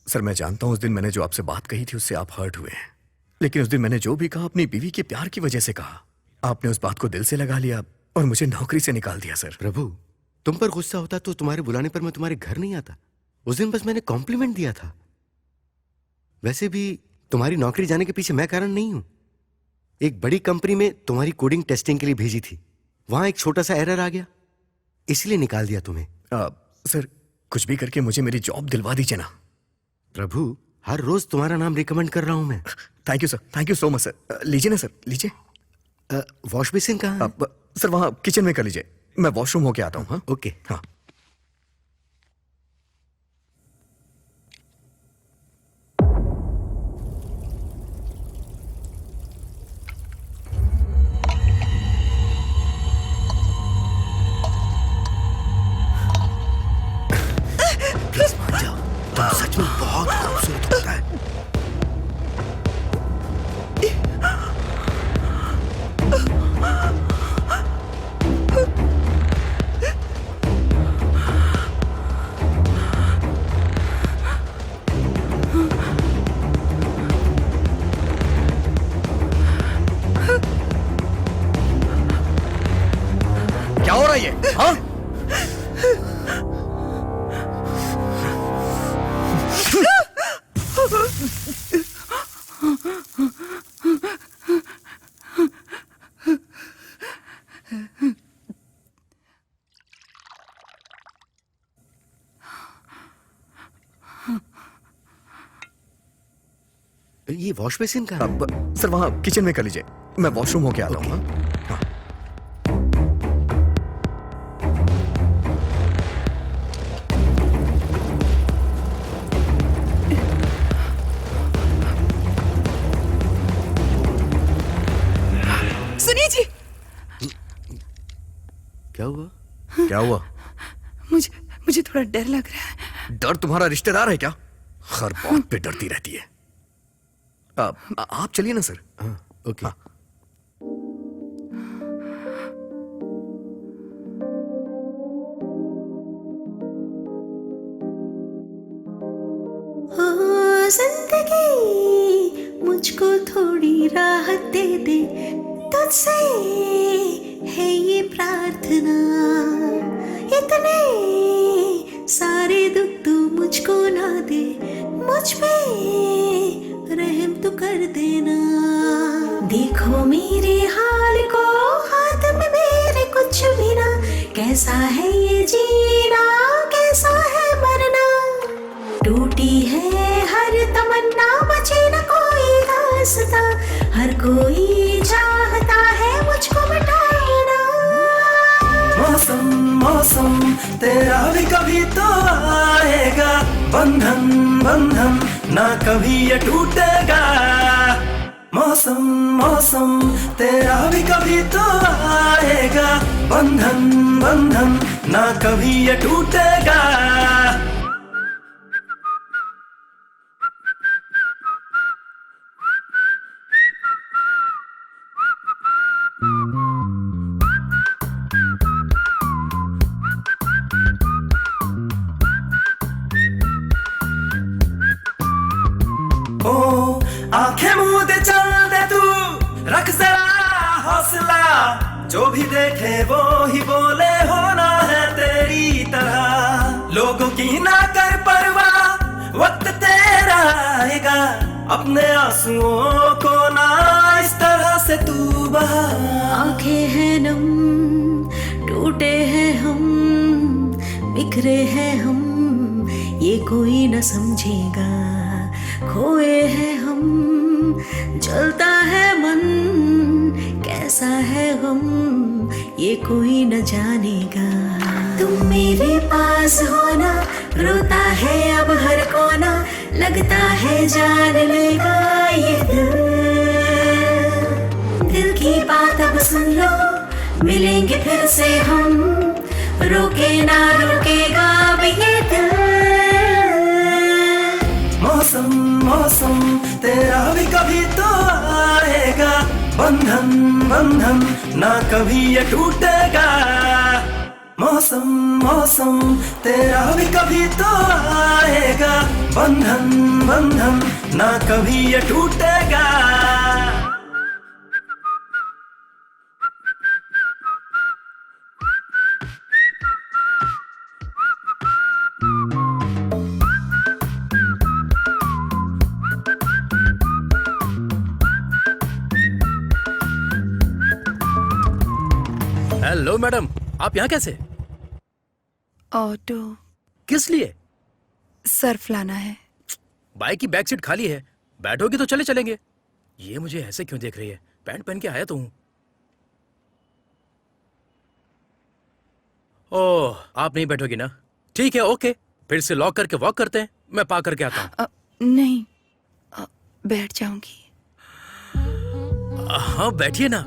सर, मैं जानता हूं उस दिन मैंने जो आपसे बात कही थी उससे आप हर्ट हुए हैं, लेकिन उस दिन मैंने जो भी कहा अपनी बीवी के प्यार की वजह से कहा। आपने उस बात को दिल से लगा लिया और मुझे नौकरी से निकाल दिया। सर, प्रभु, तुम पर गुस्सा होता तो तुम्हारे बुलाने पर मैं तुम्हारे घर नहीं आता। उस दिन बस मैंने कॉम्प्लीमेंट दिया था। वैसे भी तुम्हारी नौकरी जाने के पीछे मैं कारण नहीं हूं। एक बड़ी कंपनी में तुम्हारी कोडिंग टेस्टिंग के लिए भेजी थी, वहां एक छोटा सा एरर आ गया, इसलिए निकाल दिया तुम्हें। सर, कुछ भी करके मुझे मेरी जॉब दिलवा दीजिए ना। प्रभु, हर रोज तुम्हारा नाम रिकमेंड कर रहा हूं मैं। Thank you sir, thank you so much sir. लीजिए ना सर, लीजिए। वॉश बेसिन कहाँ है? सर, वहां किचन में कर लीजिए, मैं वॉशरूम होके आता हूँ। हाँ, ओके। हाँ। प्लीज मान जाओ, तुम सच में बहुत खूबसूरत होता है। क्या हो रहा है ये? हाँ? ये वॉश बेसिन का है? सर, वहां किचन में कर लीजिए, मैं वॉशरूम होके आता हूँ। हाँ। सुनिए जी, क्या हुआ? क्या हुआ? मुझे थोड़ा डर लग रहा है। डर तुम्हारा रिश्तेदार है क्या? हर बात पे डरती रहती है। आप चलिए ना सर। हाँ, ओके। हाँ। जिंदगी मुझको थोड़ी राहत दे दे, तुझसे है ये प्रार्थना। इतने सारे दुख तू मुझको ना दे, मुझ पे रहम तो कर देना। देखो मेरे हाल को, हाथ में मेरे कुछ भी ना। कैसा है ये जीना, कैसा है मरना। टूटी है हर तमन्ना, बचे न कोई दास्तां। हर कोई चाहता है मुझको मिटाना। मौसम मौसम तेरा भी कभी तो आएगा, बंधन बंधन ना कभी ये टूटेगा। मौसम मौसम तेरा भी कभी तो आएगा, बंधन बंधन ना कभी ये टूटेगा। ओ आंखें मूंद चल दे तू, रख जरा हौसला, जो भी देखे वो ही बोले होना है तेरी तरह। लोगों की ना कर परवाह, वक्त तेरा आएगा, अपने आंसुओं को ना इस तरह से तू बहा। आंखें हैं नम, टूटे हैं हम, बिखरे हैं हम, ये कोई न समझेगा। खोए हैं हम, जलता है मन, कैसा है गम, ये कोई न जानेगा। तुम मेरे पास होना, रोता है अब हर कोना, लगता है जान लेगा ये दिल। दिल की बात अब सुन लो, मिलेंगे फिर से हम, रोके ना रोकेगा अब ये दिल। मौसम मौसम तेरा भी कभी तो आएगा, बंधन बंधन ना कभी ये टूटेगा। मौसम मौसम तेरा भी कभी तो आएगा, बंधन बंधन ना कभी ये टूटेगा। हेलो मैडम, आप यहाँ कैसे? ऑटो किस लिए? सर्फ लाना है। बाइक की बैक सीट खाली है, बैठोगी तो चले चलेंगे। ये मुझे ऐसे क्यों देख रही है? पैंट पहन के आया तो हूँ। ओह, आप नहीं बैठोगी ना? ठीक है, ओके, फिर से लॉक करके वॉक करते हैं। मैं पा करके आता हूँ। नहीं, बैठ जाऊंगी। हाँ बैठिए ना।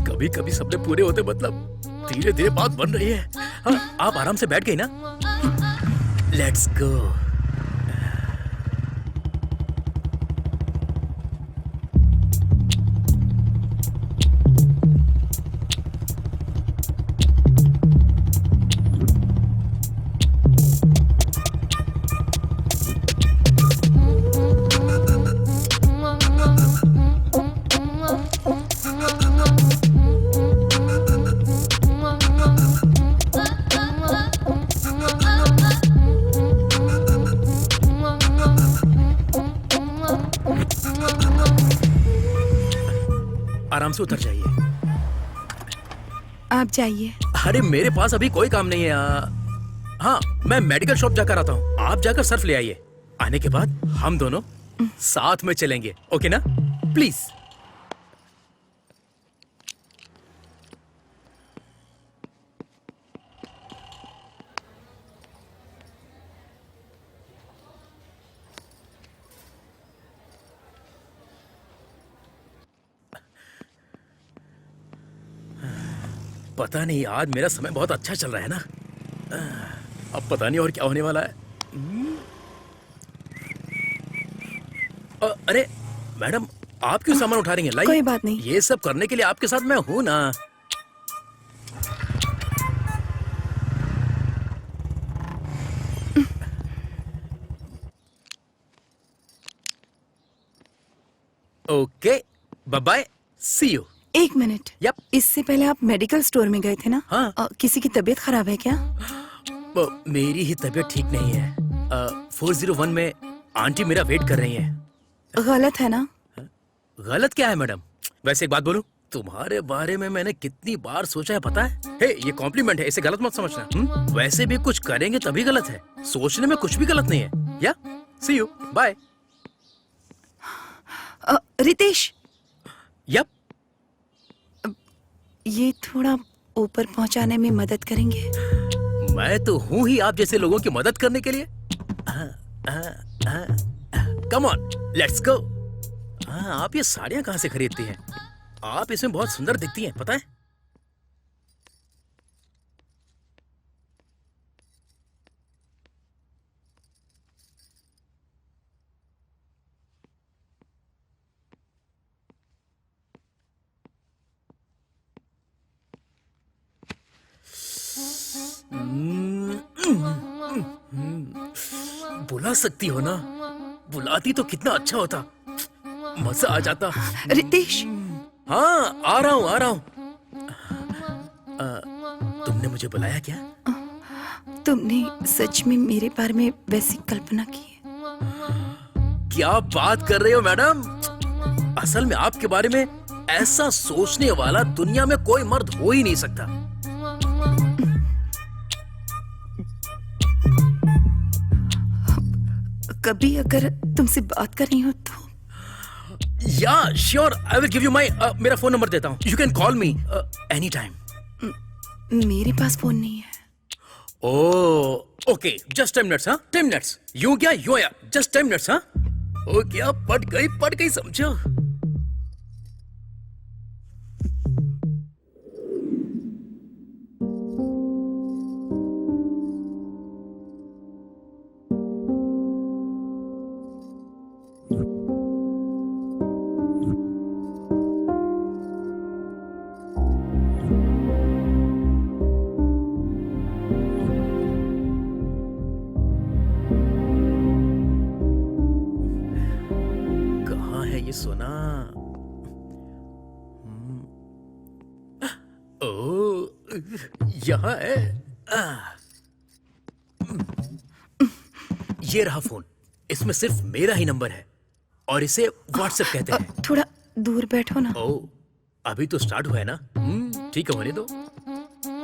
कभी कभी सपने पूरे होते, मतलब धीरे धीरे बात बन रही है। हाँ, आप आराम से बैठ गई ना? Let's go. आराम से उतर जाइए। आप जाइए। अरे मेरे पास अभी कोई काम नहीं है। हाँ, मैं मेडिकल शॉप जाकर आता हूँ। आप जाकर सर्फ ले आइए। आने के बाद हम दोनों साथ में चलेंगे, ओके ना? प्लीज। पता नहीं, आज मेरा समय बहुत अच्छा चल रहा है ना। अब पता नहीं और क्या होने वाला है। अरे मैडम, आप क्यों सामान उठा रही हैं? लाइए। कोई बात नहीं। ये सब करने के लिए आपके साथ मैं हूं ना। Okay, bye bye, see you. एक मिनट। यप। इससे पहले आप मेडिकल स्टोर में गए थे ना? हाँ। किसी की तबीयत खराब है क्या? मेरी ही तबीयत ठीक नहीं है। 401 में आंटी मेरा वेट कर रही हैं। गलत है ना? गलत क्या है मैडम? वैसे एक बात बोलूं, तुम्हारे बारे में मैंने कितनी बार सोचा है पता है? हे, ये कॉम्प्लीमेंट है, इसे गलत मत समझना। वैसे भी कुछ करेंगे तभी गलत है, सोचने में कुछ भी गलत नहीं है। या सी यू, बाय। रितेश, यप। ये थोड़ा ऊपर पहुंचाने में मदद करेंगे? मैं तो हूं ही आप जैसे लोगों की मदद करने के लिए। Come on, let's go. आप ये साड़ियां कहां से खरीदती हैं? आप इसमें बहुत सुंदर दिखती हैं, पता है? बुला सकती हो ना? बुलाती तो कितना अच्छा होता, मजा आ जाता। रितेश, हाँ, आ रहा हूँ। तुमने मुझे बुलाया क्या? तुमने सच में मेरे बारे में वैसी कल्पना की है? क्या बात कर रहे हो मैडम? असल में आपके बारे में ऐसा सोचने वाला दुनिया में कोई मर्द हो ही नहीं सकता। कभी अगर तुमसे बात करनी हो तो या sure, I will give you माई, मेरा फोन नंबर देता हूँ, you can call me any time. मेरे पास फोन नहीं है। Okay, just 10 minutes. हाँ, 10 मिनट्स। यूं क्या यूं या, जस्ट 10 मिनट्स। हाँ, ओ क्या, पट गई समझो। ये सोना। ओ, यहाँ है। ये रहा फोन, इसमें सिर्फ मेरा ही नंबर है और इसे व्हाट्सएप कहते हैं। थोड़ा दूर बैठो ना। ओ, अभी तो स्टार्ट हुआ है ना? ठीक है, होने दो।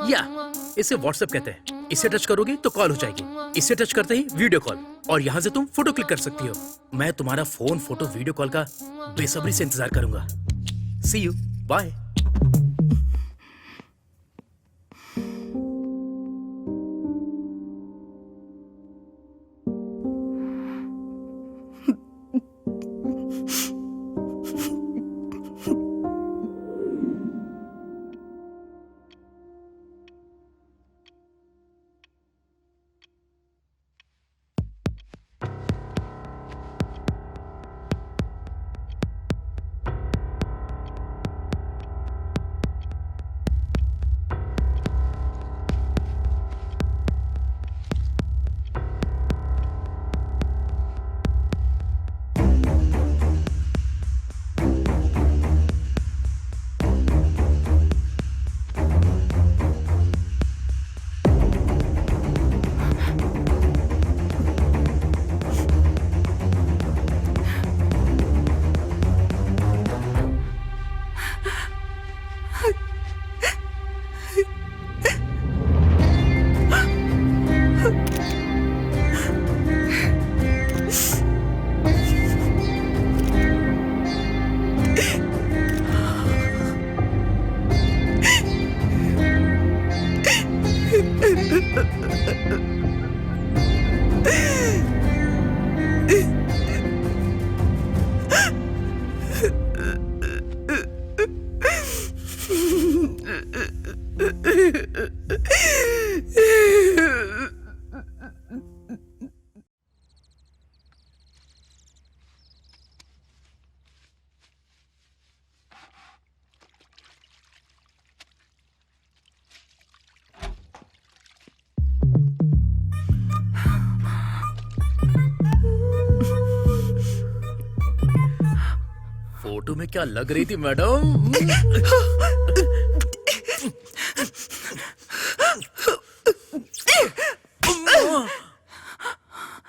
या इसे व्हाट्सएप कहते हैं। इसे टच करोगे तो कॉल हो जाएगी। इसे टच करते ही वीडियो कॉल, और यहाँ से तुम फोटो क्लिक कर सकती हो। मैं तुम्हारा फोन, फोटो, वीडियो कॉल का बेसब्री से इंतजार करूंगा। सी यू, बाय। फोटो में क्या लग रही थी मैडम?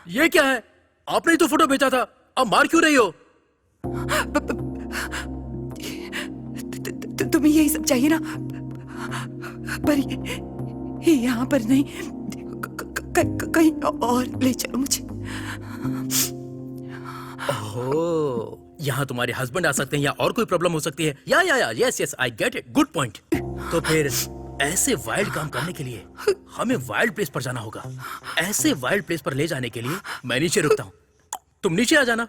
ये क्या है? आपने ही तो फोटो भेजा था, अब मार क्यों रही हो? तुम्हें यही सब चाहिए ना? पर यहाँ पर नहीं, कहीं और ले चलो मुझे। ओह, यहाँ तुम्हारे हस्बैंड आ सकते हैं या और कोई प्रॉब्लम हो सकती है। या yes I get it, good point. तो फिर ऐसे वाइल्ड काम करने के लिए हमें वाइल्ड प्लेस पर जाना होगा। ऐसे वाइल्ड प्लेस पर ले जाने के लिए मैं नीचे रुकता हूँ, तुम नीचे आ जाना।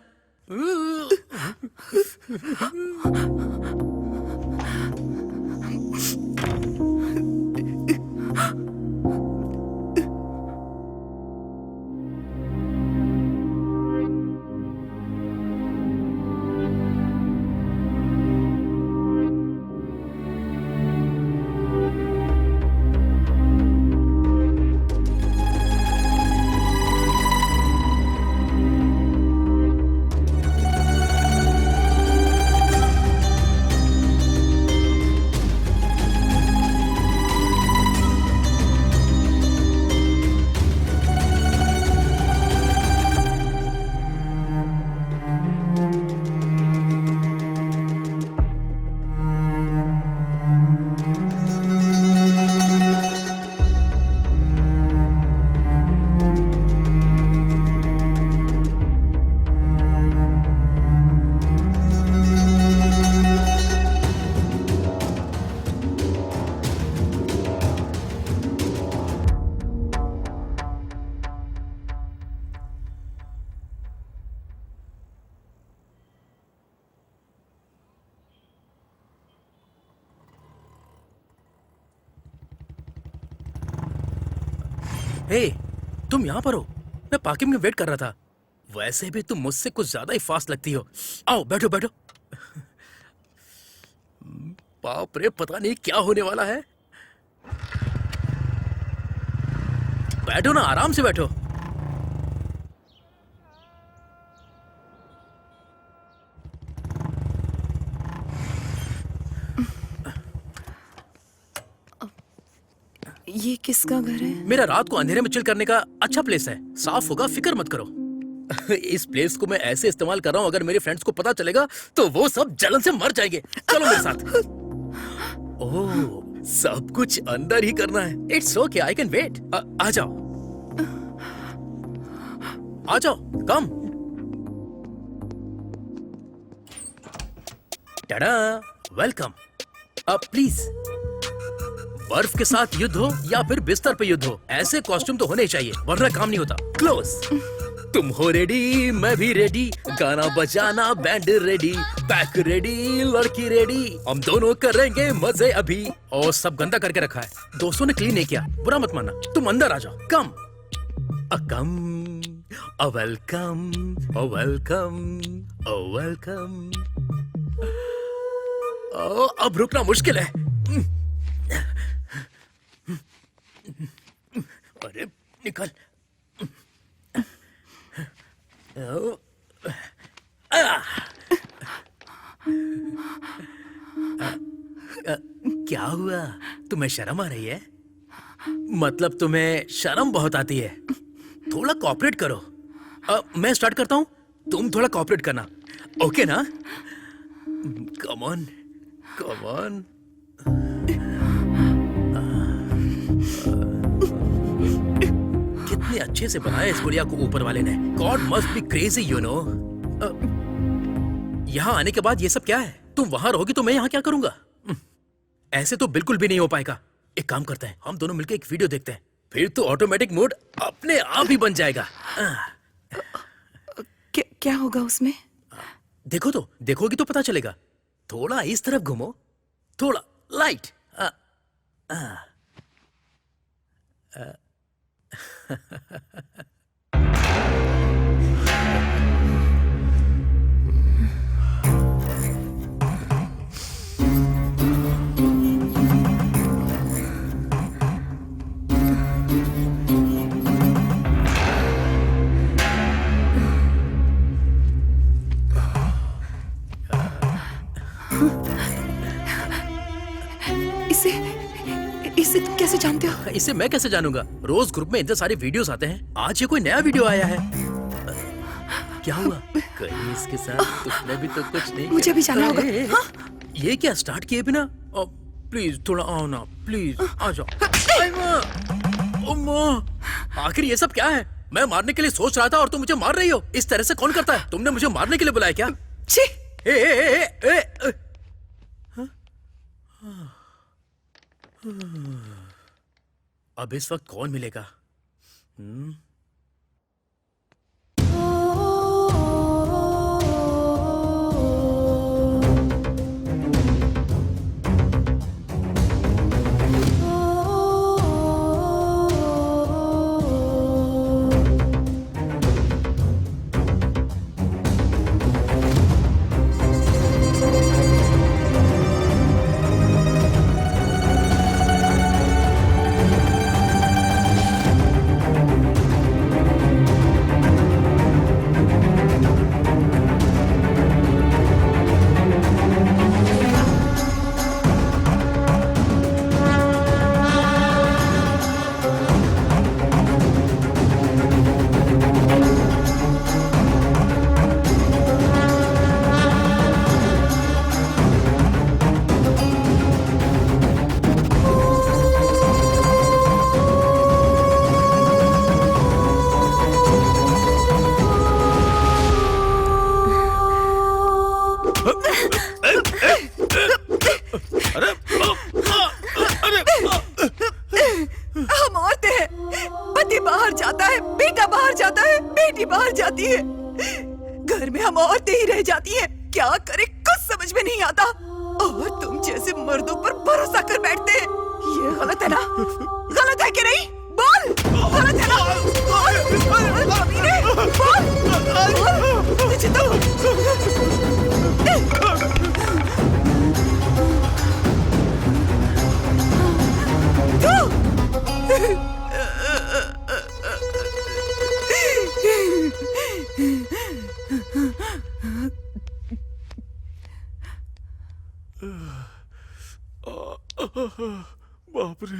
हे, तुम यहाँ पर हो? मैं पार्किंग में वेट कर रहा था। वैसे भी तुम मुझसे कुछ ज्यादा ही फास्ट लगती हो। आओ बैठो बैठो। बाप रे, पता नहीं क्या होने वाला है। बैठो ना, आराम से बैठो। ये किसका घर है? मेरा रात को अंधेरे में चिल करने का अच्छा प्लेस है। साफ होगा, फिक्र मत करो। इस प्लेस को मैं ऐसे इस्तेमाल कर रहा हूँ, अगर मेरे फ्रेंड्स को पता चलेगा तो वो सब जलन से मर जाएंगे। चलो मेरे साथ। ओह, सब कुछ अंदर ही करना है। It's okay, I can wait. आ जाओ, आ जाओ, कम। टाडा, वेलकम। प्लीज, बर्फ के साथ युद्ध हो या फिर बिस्तर पे युद्ध हो, ऐसे कॉस्ट्यूम तो होने ही चाहिए, वरना काम नहीं होता। क्लोज। तुम हो रेडी, मैं भी रेडी, गाना बजाना बैंड रेडी, बैक रेडी, लड़की रेडी, हम दोनों करेंगे मजे अभी। और सब गंदा करके रखा है, दोस्तों ने क्लीन नहीं किया, बुरा मत मानना। तुम अंदर आ जाओ, come come. Welcome, welcome, welcome. अब रुकना मुश्किल है। अरे निकल। क्या हुआ? तुम्हें शर्म आ रही है? मतलब तुम्हें शर्म बहुत आती है? थोड़ा कोऑपरेट करो। मैं स्टार्ट करता हूँ, तुम थोड़ा कोऑपरेट करना, ओके ना? कम ऑन, कम ऑन। कितने अच्छे से बनाया इस गुड़िया को ऊपर वाले ने। God must be crazy, you know. यहाँ आने के बाद ये सब क्या है? तुम वहां रहोगी तो मैं यहाँ क्या करूंगा? ऐसे तो बिल्कुल भी नहीं हो पाएगा। एक काम करते हैं, हम दोनों मिलकर एक वीडियो देखते हैं, फिर तो ऑटोमेटिक मोड अपने आप ही बन जाएगा। क्या होगा उसमें? देखो तो, देखोगी तो पता चलेगा। थोड़ा इस तरफ घूमो, थोड़ा लाइट। इसे तुम कैसे जानते हो? इसे मैं कैसे जानूंगा? रोज ग्रुप में इतने सारे वीडियोस आते हैं, आज ये कोई नया वीडियो आया है। क्या हुआ? कहीं इसके साथ तुमने भी तो कुछ नहीं? मुझे भी जाना होगा। हाँ? ये क्या स्टार्ट किए बिना? प्लीज थोड़ा आओ ना, प्लीज आ जाओ। आखिर ये सब क्या है? मैं मारने के लिए सोच रहा था और तुम मुझे मार रही हो। इस तरह से कौन करता है? तुमने मुझे मारने के लिए बुलाया क्या? अब इस वक्त कौन मिलेगा? हम औरतें हैं, पति बाहर जाता है, बेटा बाहर जाता है, बेटी बाहर जाती है, घर में हम औरतें ही रह जाती हैं। क्या करें कुछ समझ में नहीं आता। और तुम जैसे मर्दों पर भरोसा कर बैठते हैं। ये गलत है ना? गलत है कि नहीं? बोल। बोलो चलो बाप रे।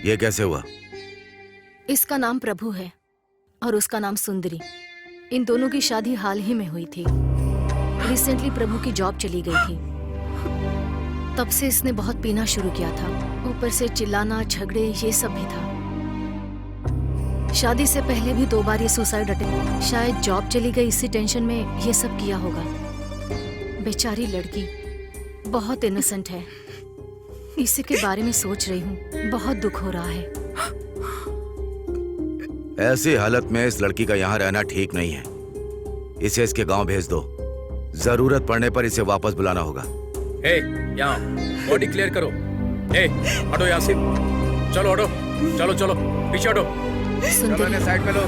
ये कैसे हुआ? इसका नाम प्रभु है और उसका नाम सुंदरी। इन दोनों की शादी हाल ही में हुई थी। रिसेंटली प्रभु की जॉब चली गई थी, तब से इसने बहुत पीना शुरू किया था। ऊपर से चिल्लाना, झगड़े, ये सब भी था। शादी से पहले भी 2 बार ये सुसाइड अटेम्प्ट, शायद जॉब चली गई इसी टेंशन में ये सब किया होगा। बेचारी लड़की बहुत इनोसेंट है। इसी के बारे में सोच रही हूँ, बहुत दुख हो रहा है। ऐसी हालत में इस लड़की का यहाँ रहना ठीक नहीं है। इसे इसके गांव भेज दो। जरूरत पड़ने पर इसे वापस बुलाना होगा। ए, यहाँ बॉडी क्लियर करो। ए, हटो यहाँ से। चलो हटो, चलो चलो पीछे हटो। सुंदरी, साइड में लो।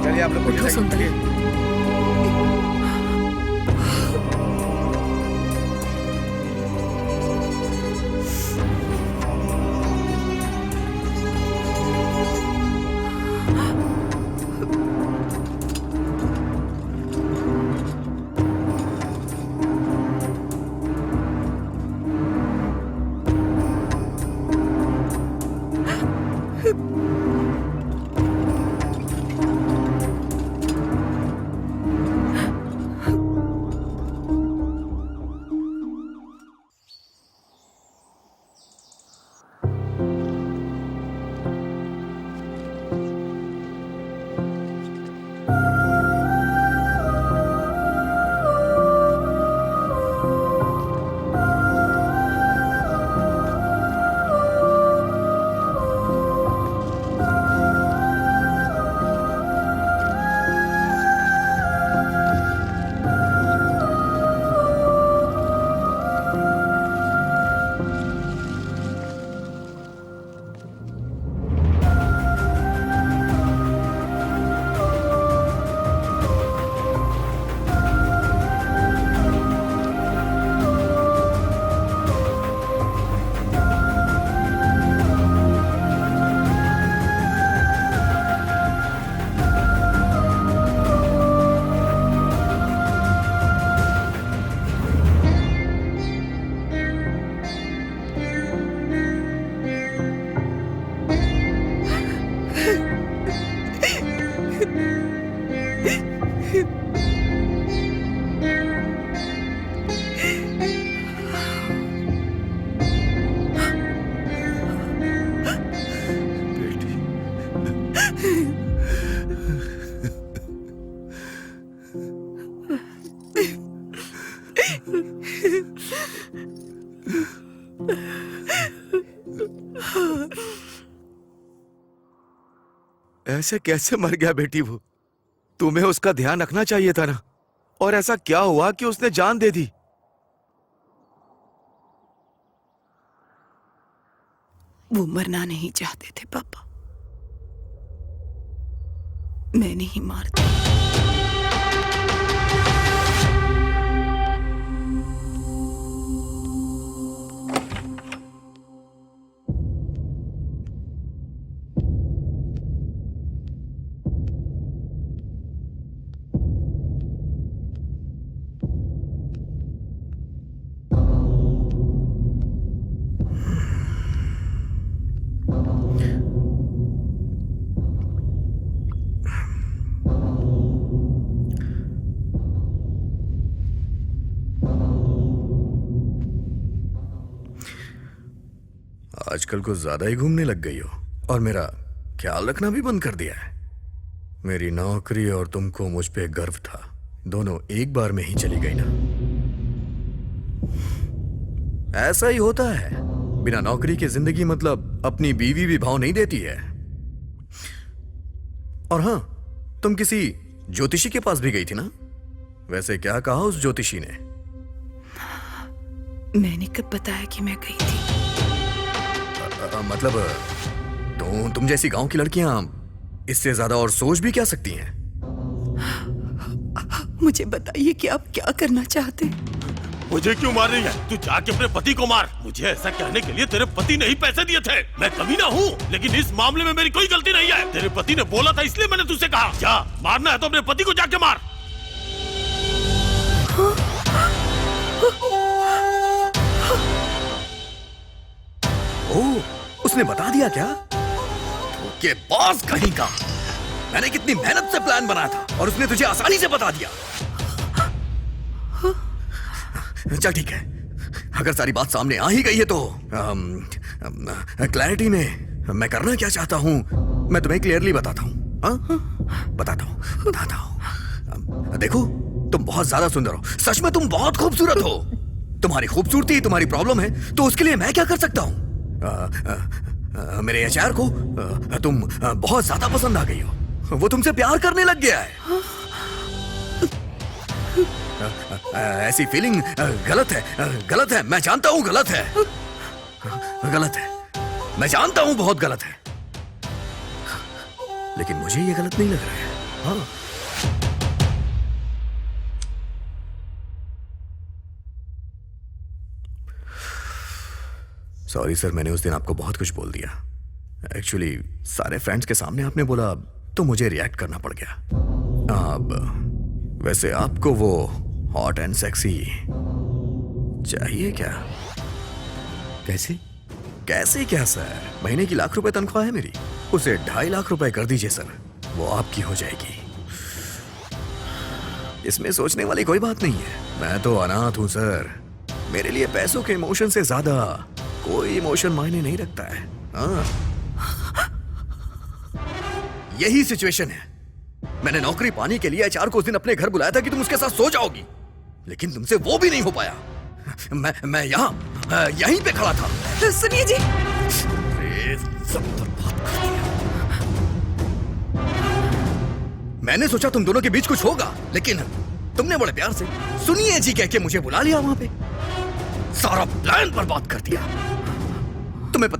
चलिए आप लोग उठो सुंदरी। ऐसे कैसे मर गया बेटी वो? तुम्हें उसका ध्यान रखना चाहिए था ना। और ऐसा क्या हुआ कि उसने जान दे दी? वो मरना नहीं चाहते थे पापा, मैंने ही मार दिया। आजकल कुछ ज्यादा ही घूमने लग गई हो और मेरा ख्याल रखना भी बंद कर दिया है। मेरी नौकरी और तुमको मुझ पे गर्व था, दोनों एक बार में ही चली गई ना। ऐसा ही होता है, बिना नौकरी के जिंदगी मतलब अपनी बीवी भी भाव नहीं देती है। और हाँ, तुम किसी ज्योतिषी के पास भी गई थी ना? वैसे क्या कहा उस ज्योतिषी ने? मैंने कब बताया कि मैं गई थी? मतलब तुम जैसी गांव की लड़कियां इससे ज्यादा और सोच भी क्या सकती हैं? मुझे बताइए कि आप क्या करना चाहते हैं? मुझे क्यों मार रही है? तू जाके अपने पति को मार। मुझे ऐसा कहने के लिए तेरे पति ने ही पैसे दिए थे। मैं कमीना हूँ, लेकिन इस मामले में मेरी कोई गलती नहीं है। तेरे पति ने बोला था इसलिए मैंने तुझसे कहा, जा मारना है तो अपने पति को जाके मार। ओह, उसने बता दिया क्या? के बॉस कहीं का। मैंने कितनी मेहनत से प्लान बनाया था और उसने तुझे आसानी से बता दिया। चल ठीक है, अगर सारी बात सामने आ ही गई है तो क्लैरिटी में मैं करना क्या चाहता हूं मैं तुम्हें क्लियरली बताता हूं। बताता हूं। देखो, तुम बहुत ज्यादा सुंदर हो, सच में तुम बहुत खूबसूरत हो। तुम्हारी खूबसूरती तुम्हारी प्रॉब्लम है, तो उसके लिए मैं क्या कर सकता हूं? मेरे एचआर को तुम बहुत ज्यादा पसंद आ गई हो, वो तुमसे प्यार करने लग गया है। ऐसी फीलिंग गलत है, मैं जानता हूं गलत है, मैं जानता हूं बहुत गलत है, लेकिन मुझे ये गलत नहीं लग रहा है। हाँ, सॉरी सर, मैंने उस दिन आपको बहुत कुछ बोल दिया। एक्चुअली सारे फ्रेंड्स के सामने आपने बोला तो मुझे रिएक्ट करना पड़ गया। अब वैसे आपको वो हॉट एंड सेक्सी चाहिए क्या? कैसे क्या सर? महीने की लाख रुपए तनख्वाह है मेरी, उसे 2.5 लाख रुपए कर दीजिए सर, वो आपकी हो जाएगी। इसमें सोचने वाली कोई बात नहीं है, मैं तो अनाथ हूं सर। मेरे लिए पैसों के इमोशन से ज्यादा कोई इमोशन मायने नहीं रखता है। हाँ, यही सिचुएशन है। मैंने नौकरी पाने के लिए एचआर को उस दिन अपने घर बुलाया था कि तुम उसके साथ सो जाओगी, लेकिन तुमसे वो भी नहीं हो पाया। मैं यहीं पे खड़ा था। सुनिए जी, सब बर्बाद कर दिया। मैंने सोचा तुम दोनों के बीच कुछ होगा, लेकिन तुमने बड़े प्यार से सुनिए जी कह के मुझे बुला लिया वहां पे, सारा प्लान बर्बाद कर दिया। तुम्हें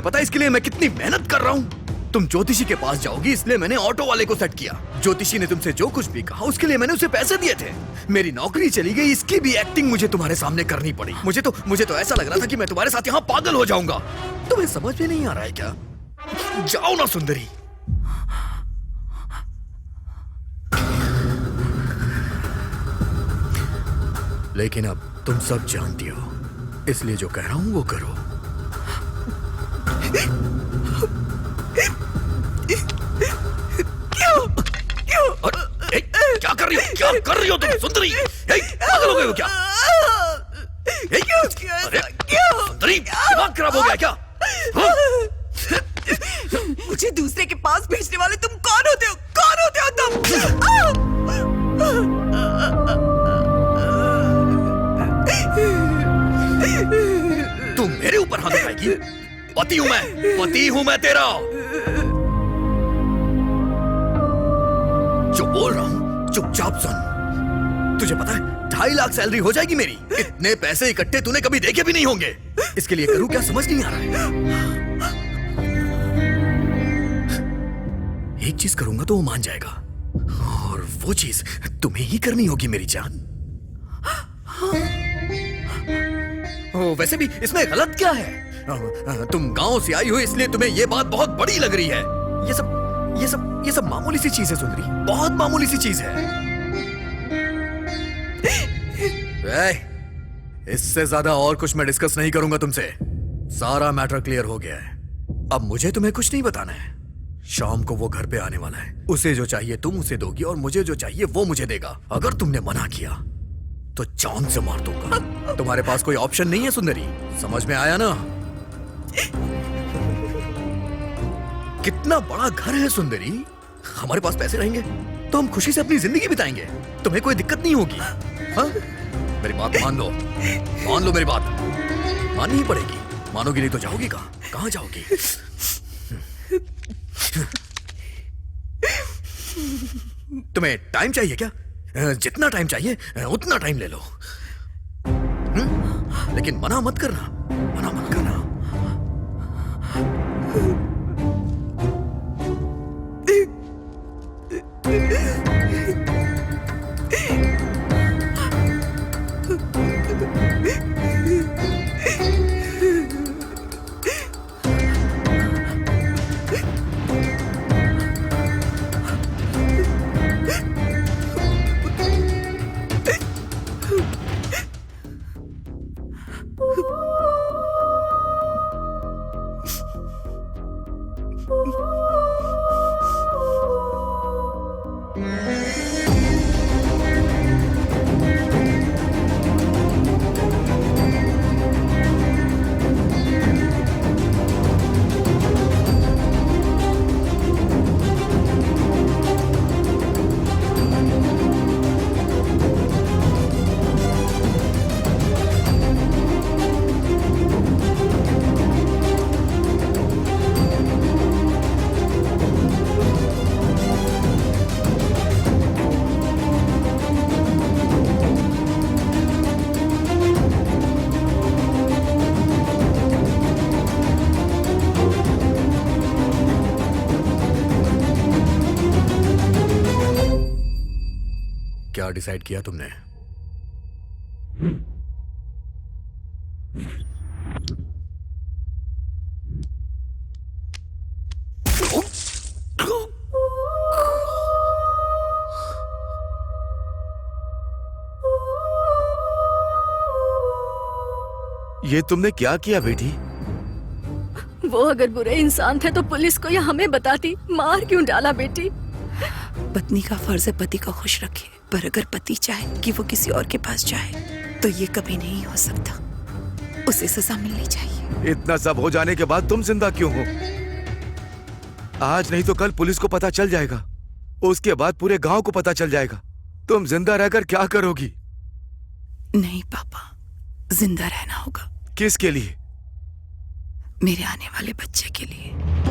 पता है इसके लिए मैं कितनी मेहनत कर रहा हूं? तुम ज्योतिषी के पास जाओगी इसलिए मैंने ऑटो वाले को सेट किया। ज्योतिषी ने तुमसे जो कुछ भी कहा उसके लिए मैंने उसे पैसे दिए थे। मेरी नौकरी चली गई, इसकी भी एक्टिंग मुझे तुम्हारे सामने करनी पड़ी। मुझे तो ऐसा लग रहा था कि मैं तुम्हारे साथ यहाँ पागल हो जाऊंगा। तुम्हें समझ में नहीं आ रहा है क्या? जाओ ना सुंदरी। लेकिन अब तुम सब जानती हो, इसलिए जो कह रहा हूं वो करो। क्या कर रही हो तुम सुंदरी? पागल हो गए हो क्या? सुंदरी, दिमाग खराब हो गया क्या? मुझे दूसरे के पास भेजने वाले तुम कौन होते हो? कौन होते हो तुम? तू मेरे ऊपर हाथ उठाएगी? पति हूं मैं तेरा। जो बोल रहा हूं चुपचाप सुन। तुझे पता है 2.5 लाख सैलरी हो जाएगी मेरी। इतने पैसे इकट्ठे तूने कभी देखे भी नहीं होंगे। इसके लिए करूं क्या समझ नहीं आ रहा है। एक चीज करूंगा तो वो मान जाएगा, और वो चीज तुम्हें ही करनी होगी मेरी जान। वैसे भी इसमें गलत क्या है? तुम गांव से आई हो इसलिए तुम्हें ये बात बहुत बड़ी लग रही है। ये सब मामूली सी चीज है सुंदरी, बहुत मामूली सी चीज है। इससे ज्यादा और कुछ मैं डिस्कस नहीं करूंगा तुमसे। सारा मैटर क्लियर हो गया है। अब मुझे तुम्हें कुछ नहीं बताना है। शाम को वो घर पे आने वाला है। उसे जो चाहिए तुम उसे दोगी और मुझे जो चाहिए वो मुझे देगा। अगर तुमने मना किया तो जान से मार दूंगा। तुम्हारे पास कोई ऑप्शन नहीं है सुंदरी, समझ में आया ना? कितना बड़ा घर है सुंदरी। हमारे पास पैसे रहेंगे तो हम खुशी से अपनी जिंदगी बिताएंगे। तुम्हें कोई दिक्कत नहीं होगी। हाँ? मेरी बात मान लो मेरी बात माननी ही पड़ेगी। मानोगी नहीं तो जाओगी कहाँ जाओगी? तुम्हें टाइम चाहिए क्या? जितना टाइम चाहिए उतना टाइम ले लो। लेकिन मना मत करना। क्या डिसाइड किया तुमने? ये तुमने क्या किया बेटी? वो अगर बुरे इंसान थे तो पुलिस को या हमें बताती। मार क्यों डाला बेटी? पत्नी का फर्ज है पति को खुश रखे, पर अगर पति चाहे कि वो किसी और के पास जाए तो ये कभी नहीं हो सकता। उसे सजा मिलनी चाहिए। इतना सब हो जाने के बाद तुम जिंदा क्यों हो? आज नहीं तो कल पुलिस को पता चल जाएगा, उसके बाद पूरे गांव को पता चल जाएगा। तुम जिंदा रहकर क्या करोगी? नहीं पापा, जिंदा रहना होगा। किसके लिए? मेरे आने वाले बच्चे के लिए।